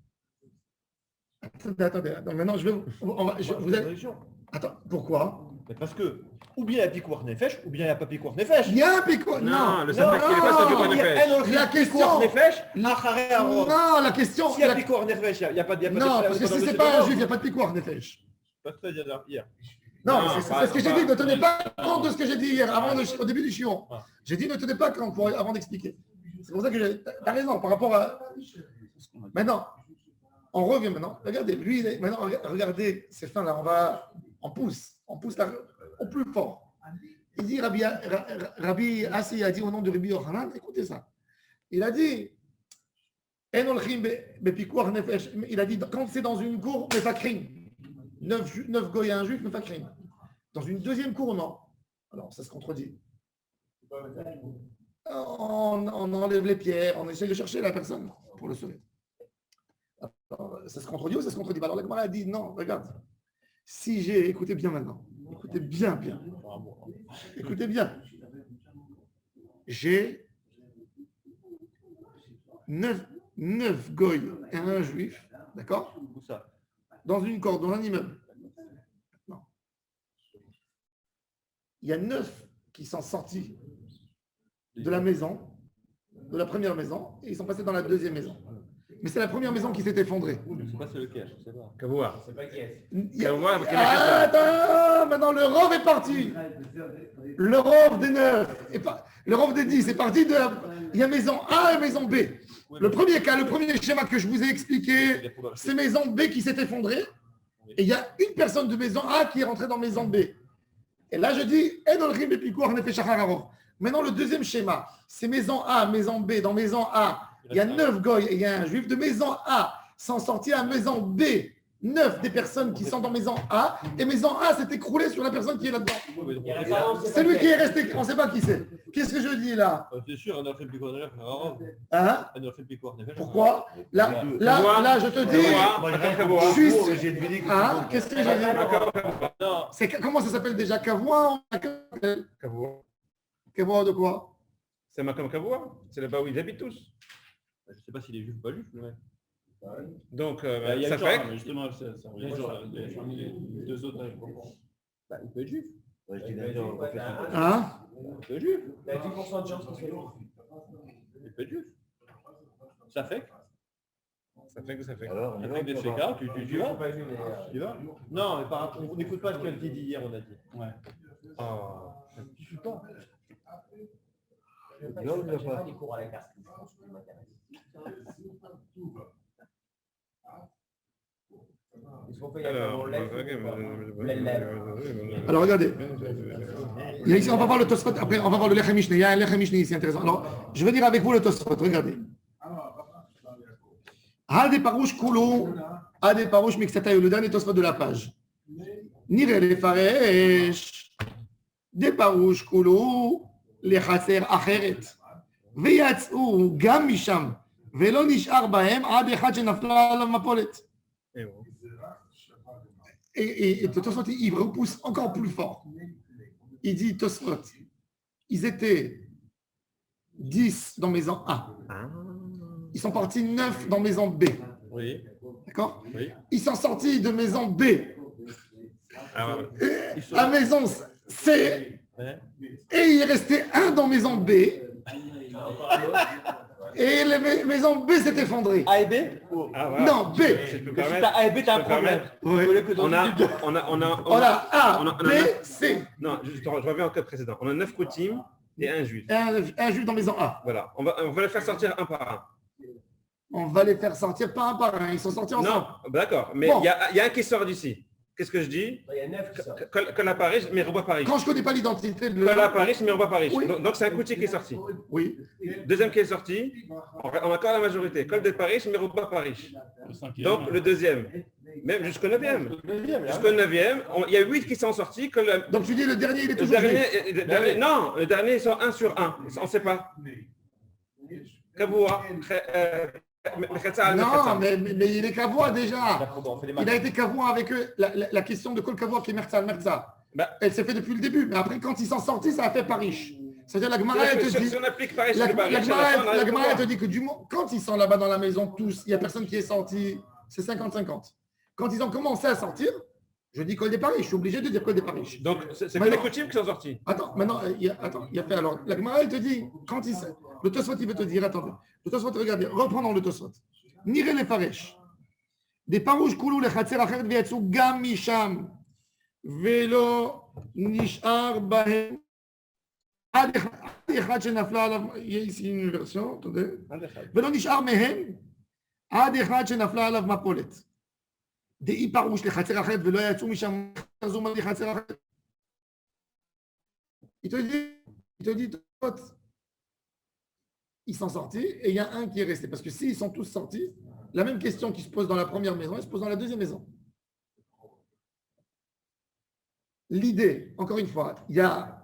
A: Attendez, maintenant je vais vous Attends, pourquoi?
C: Parce que, ou bien il y a Pikuach Nefesh, ou bien il n'y a pas Pikuach Nefesh.
A: Il y a un Pikuach.
D: Non, le Safek, il n'est pas sur Pikuach Nefesh.
A: La question.
C: Non,
A: la question.
C: S'il y a Pikuach Nefesh, il n'y a pas de.
A: Non, parce que si c'est pas un juif, il n'y a pas de Pikuach Nefesh.
C: Pas ce que tu as dit hier.
A: Non, c'est ce que j'ai dit. Ne tenez pas compte de ce que j'ai dit hier, au début du chion. J'ai dit ne tenez pas compte avant d'expliquer. C'est pour ça que tu as raison par rapport à. Maintenant, on revient maintenant. Regardez, lui, maintenant, regardez ces fins-là. On pousse là, au plus fort. Il dit, Rabbi Assi a dit au nom de Rabbi Yochanan, écoutez ça. Il a dit, il a dit, quand c'est dans une cour, mefakrim. 9 goy à un juif, mefakrim. Dans une deuxième cour, non. Alors, ça se contredit. On enlève les pierres, on essaie de chercher la personne pour le sauver. Alors, ça se contredit ou ça se contredit pas? Alors, la Gemara a dit, non, regarde. Si j'ai, écoutez bien maintenant, écoutez bien. Écoutez bien. J'ai 9 goy et un juif, d'accord? Dans une corde, dans un immeuble. Non. Il y a 9 qui sont sortis de la maison, de la première maison, et ils sont passés dans la deuxième maison. Mais c'est la première maison qui s'est effondrée.
C: Je ne sais pas c'est lequel, je ne sais pas.
D: Kavua.
E: C'est pas qui est.
A: Attends, maintenant le rov est parti. Le rov des 9, le rov des 10 est parti de il y a maison A et maison B. Le premier cas, le premier schéma que je vous ai expliqué, c'est maison B qui s'est effondrée. Et il y a une personne de maison A qui est rentrée dans maison B. Et là, je dis, maintenant, le deuxième schéma, c'est maison A, maison B. Dans maison A, il y a 9 goy et il y a un juif. De maison A sont sortis à maison B. 9 des personnes qui sont dans maison A. Et maison A s'est écroulée sur la personne qui est là-dedans. C'est lui qui est resté. On ne sait pas qui c'est. Qu'est-ce que je dis là?
C: C'est sûr, on a fait le Pikuach Nefesh.
A: Hein? Pourquoi? Là, je te dis.
B: J'ai deviné que
A: Hein? Qu'est-ce que j'ai dit? Comment ça s'appelle déjà? Kavua? Kavua de quoi?
D: C'est Makam Kavua. C'est là-bas où ils habitent tous.
C: Je ne sais pas s'il est juif ou pas juif, mais.
D: Donc,
G: Il y a
D: ça
G: le
D: fait.
G: genre, mais justement, ça revient sur les deux autres.
C: Il peut être juif.
B: je dis d'accord, on va faire ça.
A: Hein?
C: Il peut être juif.
E: Il y a 10% de chance qu'il soit juif.
C: Il peut être juif. Ça fait.
D: Ça fait.
B: Alors, on y va,
C: Avec des
B: on va.
C: fécas, tu
E: Je
C: vas.
E: suis pas juif, mais,
C: Tu vas? Non, mais par rapport, on n'écoute pas ce qu'elle dit hier, on a dit. Ouais.
B: Je suis pas.
E: je
B: Non, il n'y a
E: fais
B: pas.
E: pas des cours à la carte. Je pense que je m'intéresse. Est-ce qu'on fait
D: Alors,
A: Alors regardez. Il y a ici, on va voir le Tosfot. Après, on va voir le Lechem Mishneh. Il y a un Lechem Mishneh ici intéressant. Alors, je vais dire avec vous le Tosfot. Regardez. Hade Parouche Koulou, Hade Parouche Mixataï, le dernier Tosfot de la page. Nire les Faresh, des Parouche Koulou, les Chaser Acheret. Veyatzou, Gam Misham, Velo Nishar Bahem, Hade Echad Shenafla Alav Mapolet. Et Tosfot, il repousse encore plus fort. Il dit Tosfot, ils étaient 10 dans maison A. Ils sont partis 9 dans maison B.
D: Oui.
A: D'accord?
D: Oui.
A: Ils sont sortis de maison B
D: Alors,
A: à maison C.
D: Ouais.
A: Et il est resté un dans maison B. Et la maison B s'est effondrée.
C: A et B
D: ah, voilà.
A: Non, B.
D: Si je peux me
C: Si
D: permettre,
C: t'as A et B, t'as un
D: je peux me
C: problème.
D: permettre.
A: Ouais.
C: Au lieu que dans
D: On a,
C: une deux.
A: Voilà, A,
D: on a
A: B, C.
D: Non, je reviens au cas précédent. On a 9 coutumes et un juif.
A: Et un juif dans maison A.
D: Voilà. On va les faire sortir un par un.
A: On va les faire sortir pas un par un. Ils sont sortis ensemble.
D: Non, d'accord. Mais il
A: Bon.
D: y a un qui sort d'ici. Qu'est-ce que je dis?
E: Il y a 9 qui sortent.
D: Quand Paris, mais Rouba Paris.
A: Quand je ne connais pas l'identité de
D: Quand Paris, mais Rouba Paris.
A: Oui.
D: Donc c'est un coutier qui est sorti.
A: Oui.
D: Deuxième qui est sorti, on a encore la majorité. Col de Paris, mais Rouba Paris.
G: Le cinquième.
D: Donc le deuxième, même jusqu'au 9e. Jusqu'au 9e, il y a 8 qui sont sortis. Que
A: Donc tu dis le dernier, il est
D: le
A: toujours
D: dernier,
A: juif.
D: non, le dernier, ils sont 1 sur 1. On ne sait pas. Kaboua,
A: Non, mais il est Kavois déjà.
C: D'accord, on fait des
A: Il a été Kavois avec eux. La question de Kol Kavois qui est Merza.
D: Bah.
A: Elle s'est fait depuis le début. Mais après, quand ils sont sortis, ça a fait Paris. C'est-à-dire la Gemara, elle te dit.
D: Si on applique Paris sur
A: La
D: le Paris, à la fin, on
A: Gemara,
D: arrive
A: elle
D: pas.
A: te dit que du moment, quand ils sont là-bas dans la maison, tous, il n'y a personne qui est sorti, c'est 50-50. Quand ils ont commencé à sortir, je dis Col des Paris, je suis obligé de dire Col des Paris.
D: Donc c'est que
A: Mais
D: les
A: non.
D: coutumes qui sont sortis.
A: Attends, maintenant, il y a fait alors. La Gemara, elle te dit, quand il le Tosfot, il veut te dire, attendez, le Tosfot, regardez, reprenons le Tosfot. Nire les Faresh. Des parouches koulou les chatser acheret v'yatsu gam misham velo nishar bahem. עד אחד שנפלה עליו, יהיה איזושהי אוניברסיון, אתה יודע? ולא נשאר מהם עד אחד שנפלה עליו מפולת. דאי פרוש לחצר אחרת ולא יצאו משם זומה לחצר אחרת. Il te dit, ils sont sortis et il y a un qui est resté. Parce que s'ils sont tous sortis, la même question qui se pose dans la première maison, elle se pose dans la deuxième maison. L'idée, encore une fois, il y a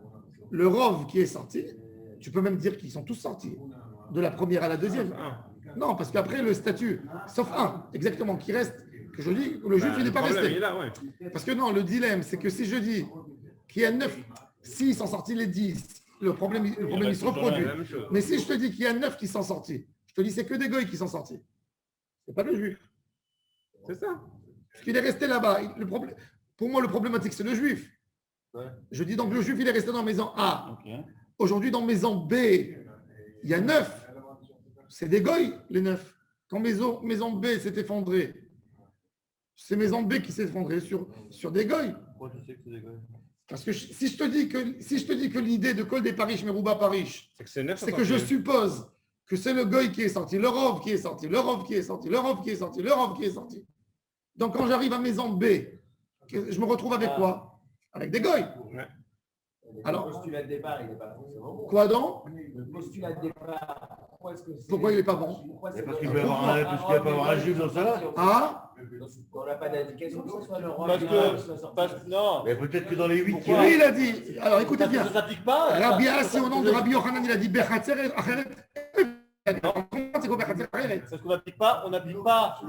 A: le Rov qui est sorti, tu peux même dire qu'ils sont tous sortis, de la première à la deuxième. Non, parce qu'après le statut, sauf un, exactement, qui reste, que je dis, le juif, il n'est pas resté. Parce que non, le dilemme, c'est que si je dis qu'il y a 9, s'ils sont sortis les 10, le problème il se reproduit. Mais si je te dis qu'il y a 9 qui sont sortis, je te dis c'est que des goïs qui sont sortis. C'est pas le juif.
D: C'est ça.
A: Parce qu'il est resté là-bas. Pour moi, le problématique, c'est le juif.
C: Ouais.
A: Je dis donc le juif, il est resté dans maison A.
G: Ok.
A: Aujourd'hui, dans maison B, il y a 9. C'est des goïs, les 9. Quand maison B s'est effondrée, c'est maison B qui s'est effondrée sur des goïs.
C: Pourquoi tu sais que c'est des gars?
A: Parce que si je te dis que l'idée de Col des Paris, Merouba Paris, c'est que je suppose que c'est le goï qui est sorti, le Rov qui est sorti, le Rov qui est sorti, le Rov qui est sorti, le Rov qui est sorti. Donc quand j'arrive à maison B, je me retrouve avec quoi? Avec des goïs.
D: Ouais.
A: Alors,
E: Le postulat de départ, il n'est pas forcément bon.
A: quoi donc?
E: Le postulat de départ,
A: Pourquoi il n'est pas bon?
B: Parce qu'il peut y avoir un juif dans ça.
A: Ah?
E: On n'a pas d'indication que ce soit le roi.
C: Non.
B: Mais peut-être que dans les 8
C: Pourquoi?
A: Lui, il a dit, alors écoutez
C: Ça
A: bien,
C: ne s'applique pas.
A: Rabbi Assi, au nom de Rabbi Yochanan, il a dit Bechatzer Acheret. Comment c'est quoi Bechatzer Acheret?
C: Parce qu'on n'applique pas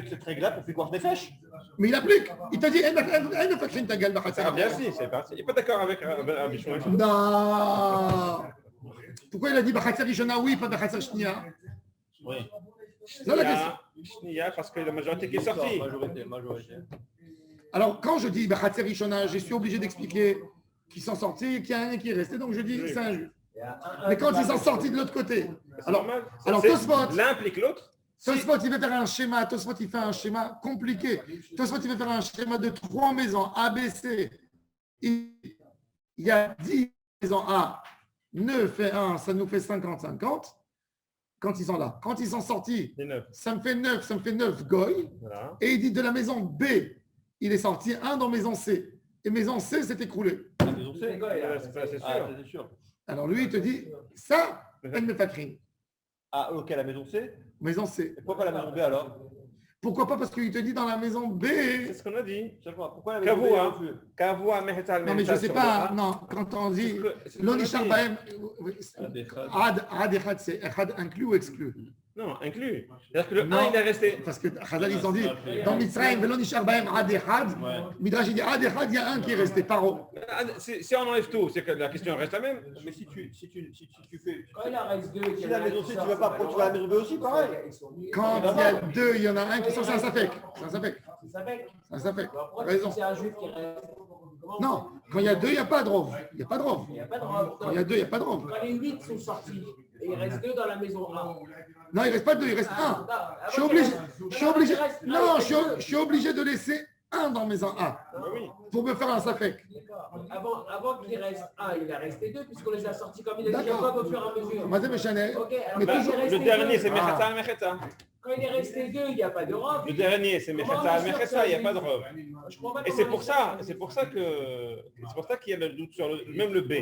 C: cette règle-là pour faire des fèches.
A: Mais il applique. Il te dit, elle ne fait qu'une tagal Bechatzer
D: Ah bien
A: Acheret.
D: si, c'est parti. Il n'est pas d'accord avec Rabbi Shmuel.
A: Non. Pourquoi il a dit Bechatzer Rishona, oui, pas Bechatzer Shnia?
C: Oui.
A: C'est ça la question.
D: Shnia, parce que la majorité qui est sortie.
C: Majorité.
A: Alors, quand je dis Bechatzer Rishona, je suis obligé d'expliquer qu'ils sont sortis et qu'il y a un qui est resté, donc je dis c'est un juif. Mais quand ils sont sortis de l'autre côté, alors Tosfot,
D: L'un implique l'autre.
A: Tosfot, il veut faire un schéma. Tosfot, il fait un schéma compliqué. Tosfot, il veut faire un schéma de 3 maisons A, B, C. Il y a 10 maisons A. 9 et 1, ça nous fait 50-50. Quand ils sont là. Quand ils sont sortis,
D: Les 9.
A: ça me fait 9 goy.
D: Voilà.
A: Et il dit de la maison B, il est sorti 1 dans maison C. Et maison C s'est écroulée.
C: La maison C.
D: C'est
C: Ah,
D: sûr.
C: c'est sûr.
A: Alors lui, il te dit, ça, elle me fait crime.
C: Ah, ok, la maison C.
A: Maison C.
C: Et pourquoi pas la maison B alors?
A: Pourquoi pas? Parce qu'il te dit dans la maison B.
D: C'est ce qu'on a dit.
C: Pourquoi la maison B
D: Kavoua.
C: refuse?
D: Kavoua, Mehetal,
A: Non, mais je ne sais pas. Non, quand on dit. L'onishar bahem. Ad echad, c'est echad inclus ou exclu?
D: Non, inclus. C'est-à-dire que le
A: Non.
D: 1, il est resté.
A: Parce que Chazal, ils ont dit, dans Mitzrayim, Velon Nishar Bahem Ad Echad, Midrash, il dit Ad Echad, il y a un qui est resté, Paro.
D: Si on enlève tout, c'est que la question reste la même.
C: Mais si tu fais.
E: Quand il en reste deux,
C: Si la maison, tu vas pas, tu vas la maison aussi, pareil.
A: Quand il y a deux, il y en a un qui sort, c'est un Safek. C'est un Safek. C'est un Safek.
E: Pourquoi
A: Raison.
E: c'est un juif qui reste?
A: Non, quand il y a deux, il n'y a pas de rov. Il n'y a pas de rov.
E: Il n'y a pas de robe.
A: Quand il y a deux, il n'y a pas de rov.
E: Quand les 8 sont sortis, et il reste 2 dans la maison 1.
A: Non, il ne reste pas deux, il reste un. Je suis obligé, non, je suis obligé de laisser un dans maison A pour me faire un Safek.
E: Avant qu'il reste 1, il a resté 2, puisqu'on les a sortis comme il a dit
A: D'accord.
E: au fur et à mesure.
A: Mazé Méchanet.
E: Ok, alors
A: Mais
E: quand
A: toujours-
E: il est resté
D: Le dernier, c'est
E: deux-
D: Mechatza al-Mechetza.
E: Quand il est resté 2, il n'y a pas de robe.
D: Le dernier, c'est Mechatza al-Mechetza, il n'y a pas de robe.
E: Je comprends pas
D: Et
E: comment
D: c'est pour ça qu'il y a le doute sur même le B.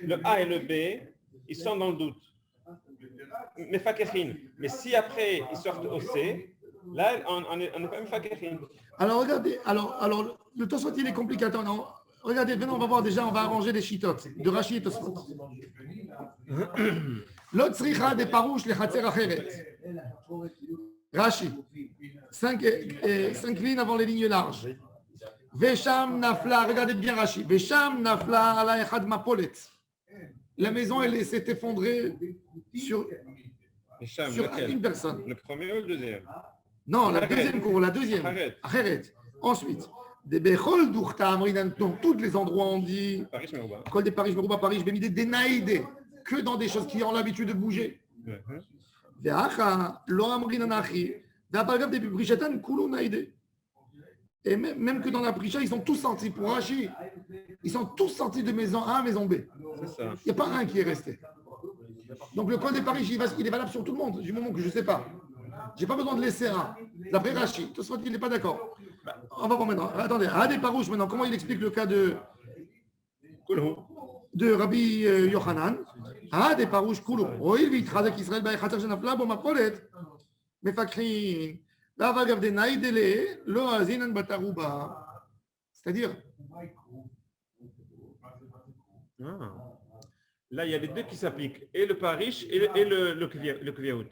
D: Le A et le B, ils sont dans le doute. Mais Fakechin. Mais si après ils sortent au C, là, on n'est pas même Fakechin.
A: Alors regardez, alors le Tosfot il est compliqué. Attends, non. Regardez, maintenant on va voir déjà, on va arranger les chitotes de Rashi et Tosfot. L'autre sricha des parouches les chatzer acheret. Rashi, 5 lignes avant les lignes larges. Vesham nafla, regardez bien Rashi. Vesham nafla ala echad mapolet. La maison elle s'est effondrée sur
D: Hicham,
A: une
D: lequel?
A: personne.
D: Le premier ou le deuxième?
A: Non, la deuxième cour, la deuxième.
D: Acheret.
A: Acheret. Ensuite, des Bechol d'Urta Amrinan, dans tous les endroits on dit,
D: Paris Merouba.
A: Col des Paris, Merouba, Paris, Bémidé, des Naïdé, que dans des choses qui ont l'habitude de bouger. Ve'acha, lo Amrinan Achi, ve'apalgav des Brichetan, Koulou Naïdé. Et même que dans la Bricha, ils sont tous sortis pour Rachi. Ils sont tous sortis de maison A à maison B.
D: C'est ça.
A: Il n'y a pas un qui est resté. Donc le Col des Paris, il est valable sur tout le monde, du moment que je ne sais pas. Je n'ai pas besoin de laisser un. D'après Rachi, tout il n'est pas d'accord. On va voir maintenant. Attendez, Adé Parouche maintenant, comment il explique le cas de Rabbi Yochanan? Adé Parouche Koulou. Oui, vite, Chazak Israël, Baïchatar Jenafla, bon, ma polette. Mefakrin. Lavagav de Naïdele, Lo Azinan Batarouba. C'est-à-dire,
D: Là, il y a les deux qui s'appliquent, et le Parish et le Kviaout.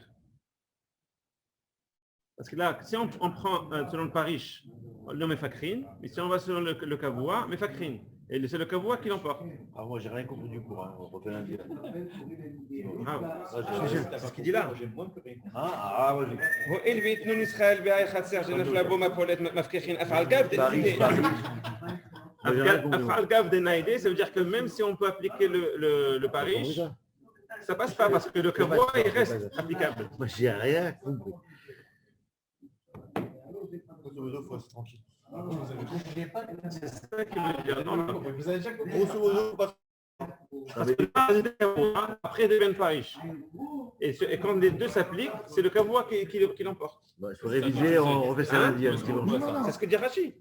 D: Parce que là, si on prend selon le Parish, le Mefakrin, mais si on va selon le Kavoua, Mefakrin. Et c'est le Kavoua qui l'emporte.
B: Ah, moi, j'ai rien compris du cours. On refait lundi.
D: C'est ce qu'il dit là.
B: Ah, ouais,
D: Afal Gav de Naïdé, ça veut dire que même si on peut appliquer le Parish, ça passe pas parce que le Kavoua, il reste applicable.
B: moi, j'ai rien compris.
C: Tranquille.
D: C'est ça qu'il veut dire. Non, non.
C: Vous avez déjà grosso modo, pas
D: Parce que le Kavoua, après devient Parish. Et quand les deux s'appliquent, c'est le Kavoua qui l'emporte.
B: Bon, il faut réviser, on refait ça lundi. Hein, c'est bon.
A: non.
D: C'est ce que dit Rashi.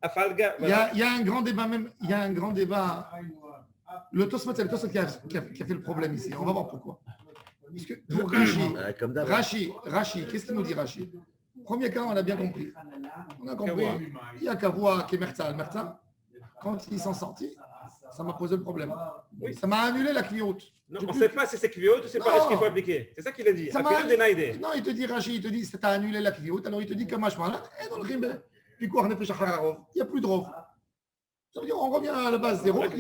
D: Afal Gav.
A: il y a un grand débat même, il y a un grand débat. Le Tosfot, c'est le Tosfot qui a fait le problème ici. On va voir pourquoi. Parce que pour
B: Comme d'hab.
A: Rashi, qu'est-ce qu'il nous dit Rashi? Premier cas, on a bien compris. On a compris. Il y a Kavoua qui est Merza. Quand ils sont sortis, ça m'a posé le problème. Ça m'a annulé la cliente.
D: Non, on ne sait pas si c'est Kviot ou c'est Parish qu'il faut appliquer. C'est ça qu'il a dit.
A: Ça m'a-
D: Afal de Naïdé.
A: Non, il te dit, Rashi, il te dit, ça t'a annulé la cliente. Alors il te dit, Kamash Malak, et dans le Rimbe, puis quoi, on a fait Shachararov. Il n'y a plus de Rov. Ça veut dire, on revient à la base zéro. Il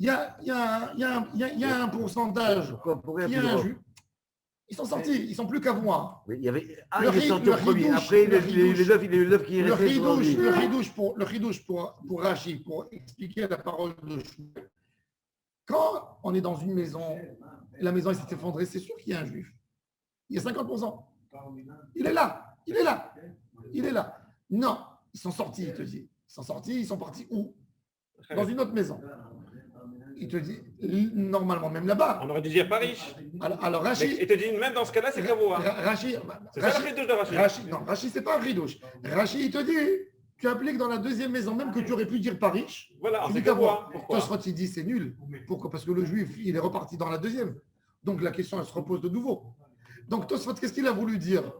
A: y a un pourcentage.
B: Pourquoi
A: Il y a un jus. Ils sont sortis, ils sont plus Kavoua.
B: il y avait
A: Le
B: il est sorti au
A: ridouche,
B: premier. Après,
A: le
B: les neuf qui est
A: Le
B: resté. sur
A: ridouche pour Rashi, pour expliquer la parole de Chou. Quand on est dans une maison, la maison s'est effondrée, c'est sûr qu'il y a un juif. Il y a 50%. Il est là. Non, ils sont sortis, il te dit. Ils sont sortis, ils sont partis où? Dans une autre maison. Il te dit, normalement, même là-bas.
D: On aurait dû dire Parish.
A: Alors Rashi,
D: Et te dit, même dans ce cas-là, c'est Kavoua.
A: Rashi,
D: C'est ça la ridouche de Rashi.
A: Rashi, c'est pas un ridouche. Rashi, il te dit, tu appliques dans la deuxième maison, même que tu aurais pu dire Parish.
D: Voilà,
A: Tu
D: c'est
A: dis Kavoua.
D: Kavoua. Pourquoi?
A: Tosfot, il dit, c'est nul. Pourquoi? Parce que le juif, il est reparti dans la deuxième. Donc la question, elle se repose de nouveau. Donc Tosfot, qu'est-ce qu'il a voulu dire?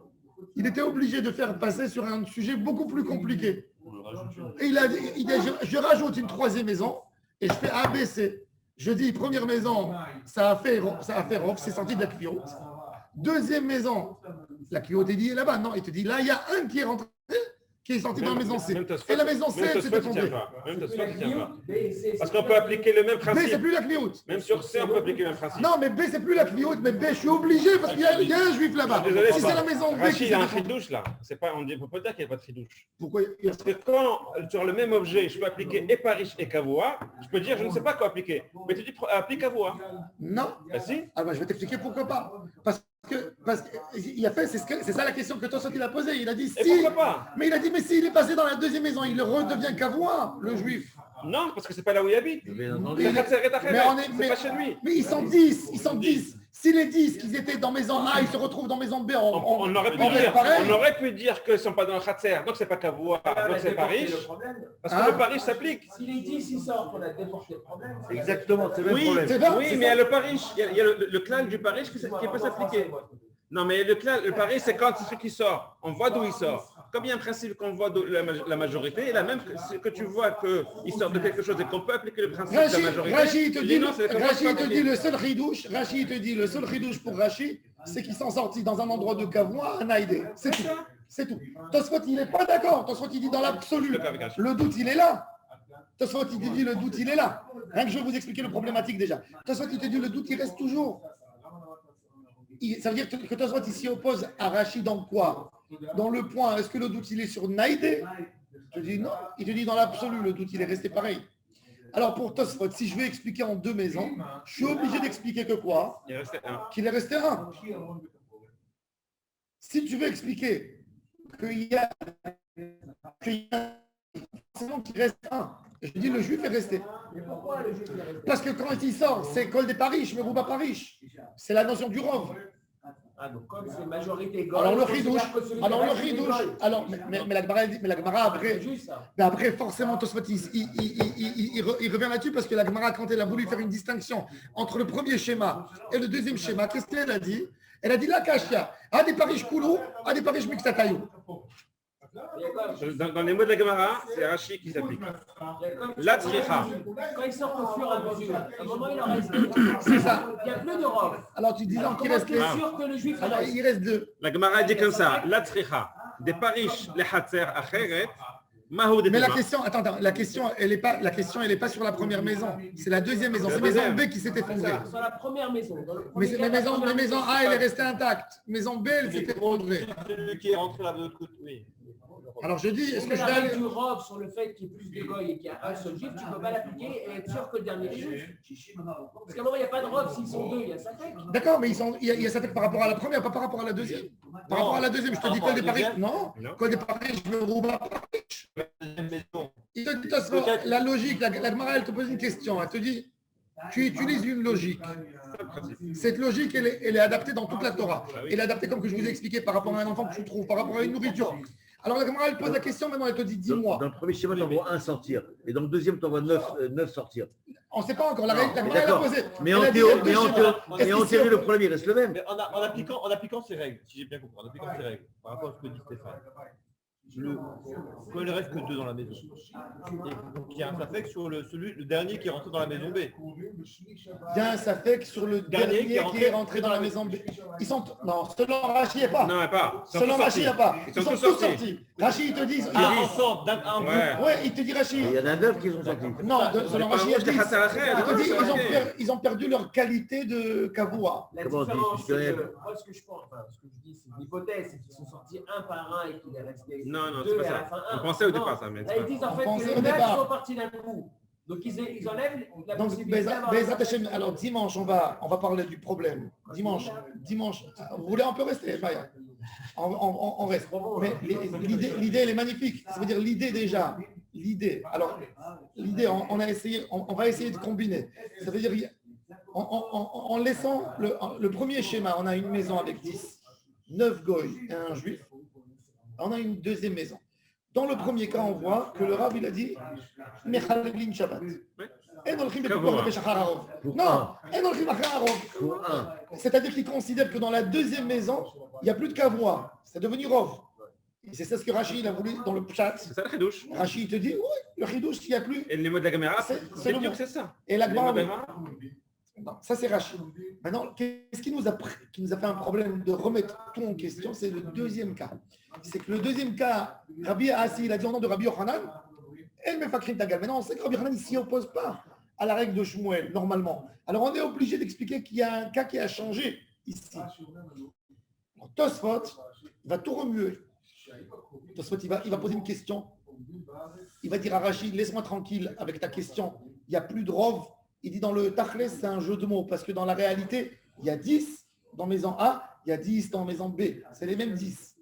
A: Il était obligé de faire passer sur un sujet beaucoup plus compliqué. Et il a dit, je rajoute une troisième maison et je fais ABC. Je dis, première maison, ça a fait Rov, c'est sorti de la cliente. Deuxième maison, la Kiyot te dit est là-bas. Non, il te dit là, il y a un qui est rentré, qui est sorti dans la maison C. Et la maison C, elle s'est effondrée.
D: Même Tosfot, il tient pas. Parce qu'on peut appliquer le même
A: B,
D: principe.
A: c'est plus la Kiyot.
D: Même sur C, on peut appliquer le même principe.
A: Non, mais B, c'est plus la Kiyot, mais B, je suis obligé parce qu'il y a un juif là-bas.
D: Désolé,
A: Si c'est la maison B qui
D: Rachid
A: s'est
D: a un
A: effondrée.
D: tridouche là. C'est pas, on ne peut pas dire qu'il n'y a pas de tridouche.
A: Pourquoi il y a-
D: Parce que quand sur le même objet, je peux appliquer et Paris et Kavoa, je peux dire je ne sais pas quoi appliquer. Mais tu dis applique Kavoa.
A: Non.
D: Ben si.
A: Ah bah, je vais t'expliquer pourquoi pas. Parce qu'il a fait, c'est ça la question que Tosfot il a posée. Il a dit
D: Et
A: si.
D: pourquoi pas?
A: Mais il a dit mais s'il est passé dans la deuxième maison, il redevient qu'avoie, le juif.
D: Non, parce que c'est pas là où il habite.
B: Bien entendu.
D: Le Khatser est à
A: Mais on est-
D: Khémet,
A: mais-
D: c'est pas chez lui.
A: Mais ils sont 10, ils sont 10. Si les 10 qui étaient dans maison A, ils se retrouvent dans maison B,
D: On aurait pu
A: on reste
D: dire,
A: pareil.
D: on aurait pu dire qu'ils ne sont pas dans le Khatser, donc c'est pas Kavoa, donc c'est Paris.
E: Le problème,
D: Parce
A: Hein?
D: que le Paris s'applique.
E: si les 10 ils sortent, on a déporté le problème.
B: Exactement, c'est le même
D: Oui,
B: problème.
A: c'est ça,
D: oui,
A: c'est
D: mais il y
A: ça.
D: a le Paris, il y a le clan du Paris qui peut s'appliquer. Non, mais le Paris, c'est quand c'est celui qui sort. On voit d'où il sort. Comme il y a un principe qu'on voit de la majorité, et là même que tu vois qu'il sort de quelque chose et qu'on peut appliquer le principe de la majorité.
A: Rachid te
D: tu
A: dit,
D: non, c'est comment
A: Rachid
D: ça
A: te
D: va
A: dit le seul ridouche, Rachid te dit le seul ridouche pour Rachid, c'est qu'ils sont sortis dans un endroit de Kavoa, à Naïdé. C'est tout. C'est tout. Tosfot, il n'est pas d'accord. Tosfot, il dit dans l'absolu. Le doute, il est là. Tosfot, il te dit le doute, il est là. Rien que je vais vous expliquer le problématique déjà. Tosfot, il te dit le doute, il reste toujours. Ça veut dire que Tosfot, il s'y oppose à Rachid dans quoi? Dans le point, est-ce que le doute, il est sur Naïdé? Je te dis non. Il te dit dans l'absolu, le doute, il est resté pareil. Alors pour Tosfot, si je vais expliquer en deux maisons, je suis obligé d'expliquer que quoi?
D: Il restait un.
A: Qu'il est resté un. Si tu veux expliquer qu'il y a forcément qu'il reste un, je dis le juif est resté.
E: Mais pourquoi le juif est resté?
A: Parce que quand il sort, c'est Col des Paris, mais Rouba Paris. C'est la notion du rov.
E: Ah, donc comme c'est majorité goy,
A: Alors le
E: on considère
A: ridouche,
E: que celui qui
A: alors le
E: reste, c'est
A: ridouche,
E: goy.
A: alors mais la Gemara, mais la Gemara après,
E: C'est juste ça.
A: mais après forcément Tosfot il revient là-dessus parce que la Gemara quand elle a voulu faire une distinction entre le premier schéma et le deuxième schéma, qu'est-ce qu'elle a dit? Elle a dit la kashia, a des Paris koulou, a des Paris mixatayou.
E: Il y a comme-
D: Dans les mots de la Gemara, c'est Rachid qui s'applique.
E: il y a comme-
D: La tzricha.
E: Quand ils sortent au fur et à mesure, à un moment il en reste.
A: C'est ça.
E: Il n'y a plus de robe.
A: Alors tu dis non qu'il
E: Comment
A: reste
E: tu es
A: les...
E: sûr que le juif il
A: Alors
E: reste?
A: il reste deux.
D: La Gemara dit comme ça, la tzricha, des Paris, les Khatser, acheret, mahou des
A: Mais la
D: Tema.
A: question, attends, la question, elle est pas sur la première maison. C'est la deuxième maison. C'est la maison B qui s'est effondrée.
E: Sur la première maison. Dans le
A: Mais
E: premier
A: c'est
E: cas,
A: la maison,
E: première
A: maison A, elle est restée intacte. Maison B, elle s'est effondrée.
C: Celui qui est rentré là de l'autre côté, oui.
A: Alors je dis, est-ce
E: Si
A: que
E: tu
A: je
E: mets
A: vais
E: la règle
A: aller...
E: du robe sur le fait qu'il y ait plus de goy et qu'il y a un seul juif, tu ne peux pas l'appliquer et être sûr que le dernier est juif. Parce qu'à un moment, il n'y a pas de robe. S'ils sont deux, il y a ça fait.
A: D'accord, mais il y a ça fait par rapport à la première, pas par rapport à la deuxième. Par rapport à la deuxième, je te dis
C: Par
A: Col des
C: rapport à
A: Paris.
C: la deuxième
A: Non,
D: Non.
A: Col des Paris, je veux Rouba Paris.
C: Deuxième maison.
A: Il te dit, Tosfot, la logique, la Gemara, elle te pose une question. Elle te dit, tu utilises une logique. Cette logique, elle est adaptée dans toute la Torah. Elle est adaptée comme que je vous ai expliqué par rapport à un enfant que tu trouves, par rapport à une nourriture. Alors la Gemara, elle pose la question, maintenant elle te dit, dis-moi.
B: Dans le premier schéma, tu envoies un sortir. Et dans le deuxième, tu envoies 9 sortir.
A: On ne sait pas encore. La Gemara, elle a
B: D'accord.
A: posé.
B: Mais
A: Elle
B: en
A: a dit,
B: théorie,
A: il y a deux schémas. Est-ce
B: mais en
A: qu'il s'y
B: théorie, le
A: oppose?
B: premier reste le même.
C: Mais en appliquant ces règles, si j'ai bien compris, en appliquant ces règles, par rapport à ce que dit Stéphane, quand il ne reste que deux dans la maison, et donc il y a un safek sur le dernier qui est rentré dans la maison B.
A: Il y a un safek sur le dernier qui est rentré dans la maison B. Ils sont... Non, selon Rachid, il n'y a pas.
D: Non, pas. Ils sont
A: Selon
D: tous
A: Rachid, il n'y a
D: sortis.
A: pas.
D: Ils
A: Ils
D: sont
A: sont
D: tous
A: tous
D: sortis.
A: sortis. Rachid, il te dit...
C: Ah, ensemble, un
D: Ouais.
C: groupe.
A: Ouais, il te dit Rachid.
B: Il y en a 9 qui sont sortis.
A: Non, selon Rachid, il te dit...
D: Ils
A: Il te dit, ils ont perdu leur qualité de Kavoua.
E: La
B: Comment
E: différence,
B: tu
E: c'est
B: connais?
E: que moi, ce que je pense, enfin, ce que je dis, c'est une hypothèse, c'est qu'ils sont sortis un par un et qu'il est resté
D: Non, non,
E: deux
D: c'est pas
E: et à
D: ça.
E: la fin
D: On
E: un.
D: pensait au
E: Non.
D: départ ça, mais
E: Là,
D: c'est
E: ils
D: pas.
E: disent en fait
A: On pensait
E: que
A: au
E: les neuf
A: départ.
E: sont partis d'un coup. Donc ils enlèvent la
A: Donc,
E: possibilité d'avoir...
A: Bezat Hashem, alors dimanche, on va parler du problème. Dimanche, vous voulez, on peut rester, Maya. On reste. Mais l'idée, elle est magnifique. Ça veut dire l'idée déjà. L'idée. Alors, l'idée, on va essayer de combiner. Ça veut dire, en laissant le premier schéma, on a une maison avec 10, 9 goy et un juif. On a une deuxième maison. Dans le premier cas, on voit que le Rav, il a dit Mechalelin Shabbat. Non,
B: Pour un.
A: c'est-à-dire qu'il considère que dans la deuxième maison, il n'y a plus de Kavoua. C'est devenu Rov. Et c'est ça ce que Rachid a voulu dans le chat.
D: C'est ça le chidouche.
A: Rachid te dit, oui, le chidouche, il n'y a plus.
D: Et les mots de la caméra,
A: C'est
D: c'est
A: le
D: dur
A: mot.
D: que c'est ça.
A: Et la
D: Les mots de la
A: Gemara,
D: caméra,
A: Non, ça c'est Rachid. Maintenant, qu'est-ce qui nous a fait un problème de remettre tout en question? C'est le deuxième cas. C'est que le deuxième cas, Rabbi Assi, il a dit au nom de Rabbi Yochanan, El Mefakrim Tagal. Maintenant, on sait que Rabbi Yochanan ne s'y oppose pas à la règle de Shmuel, normalement. Alors, on est obligé d'expliquer qu'il y a un cas qui a changé ici. Tosfot va tout remuer. Tosfot, il va poser une question. Il va dire à Rachid, laisse-moi tranquille avec ta question. Il n'y a plus de rov. Il dit dans le Tachles, c'est un jeu de mots. Parce que dans la réalité, il y a 10 dans maison A, il y a 10 dans maison B. C'est les mêmes 10.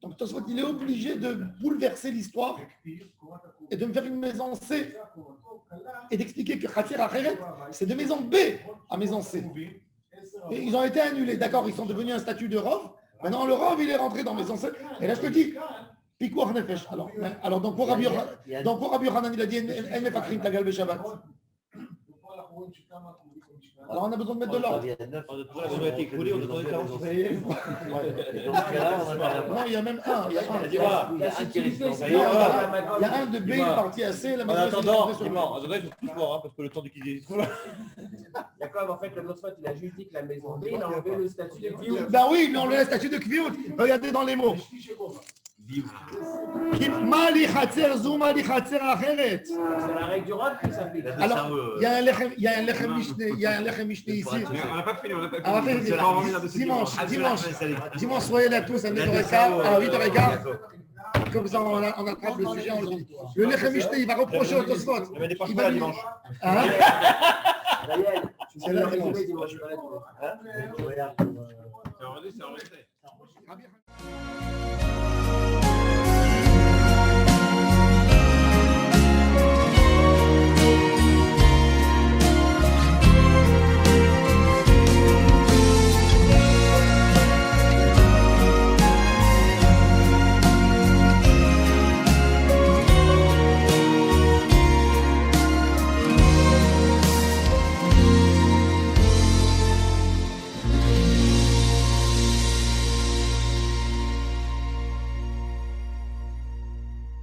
A: Donc Tosfot, il est obligé de bouleverser l'histoire et de me faire une maison C et d'expliquer que Khatir Acheret, c'est de maison B à maison C. Et ils ont été annulés. D'accord, ils sont devenus un statut de rov. Maintenant, le rov, il est rentré dans maison C. Et là, je te dis, Pikuach Nefesh. Alors donc, pour Rabbi Yochanan, il a dit El Mefakrim Tagal Beshabbat. Alors, on a besoin de mettre de l'ordre.
C: On a été écoulé, on a donné 40.
A: Non, il y a même un. Il y a un.
C: Il y a
E: un qui risque.
A: Il y a un de B, il est parti à C.
C: En attendant, il est mort. En attendant, il faut plus fort, parce que le temps de quitter.
E: D'accord, en fait, le Tosfot, il a juste dit que la maison B, il a enlevé le statut de Kviout.
A: Ben oui, mais on le statut de Kviout. Regardez dans les mots. Mali Khatser Zou, Mali Khatser Acheret.
E: C'est la règle du rod qui s'applique.
A: Alors, il y a un lechem Mishneh ici.
D: On n'a pas fini, on n'a pas
A: Ah,
D: fini.
A: dimanche, soyez là tous à 9h15, à 8h15. Comme ça, on attrape le sujet, on le dit. Le lechem Mishneh, il va reprocher au Tosfot.
C: Il y avait des parfois là dimanche.
A: Hein?
E: C'est la règle dimanche.
D: C'est enregistré.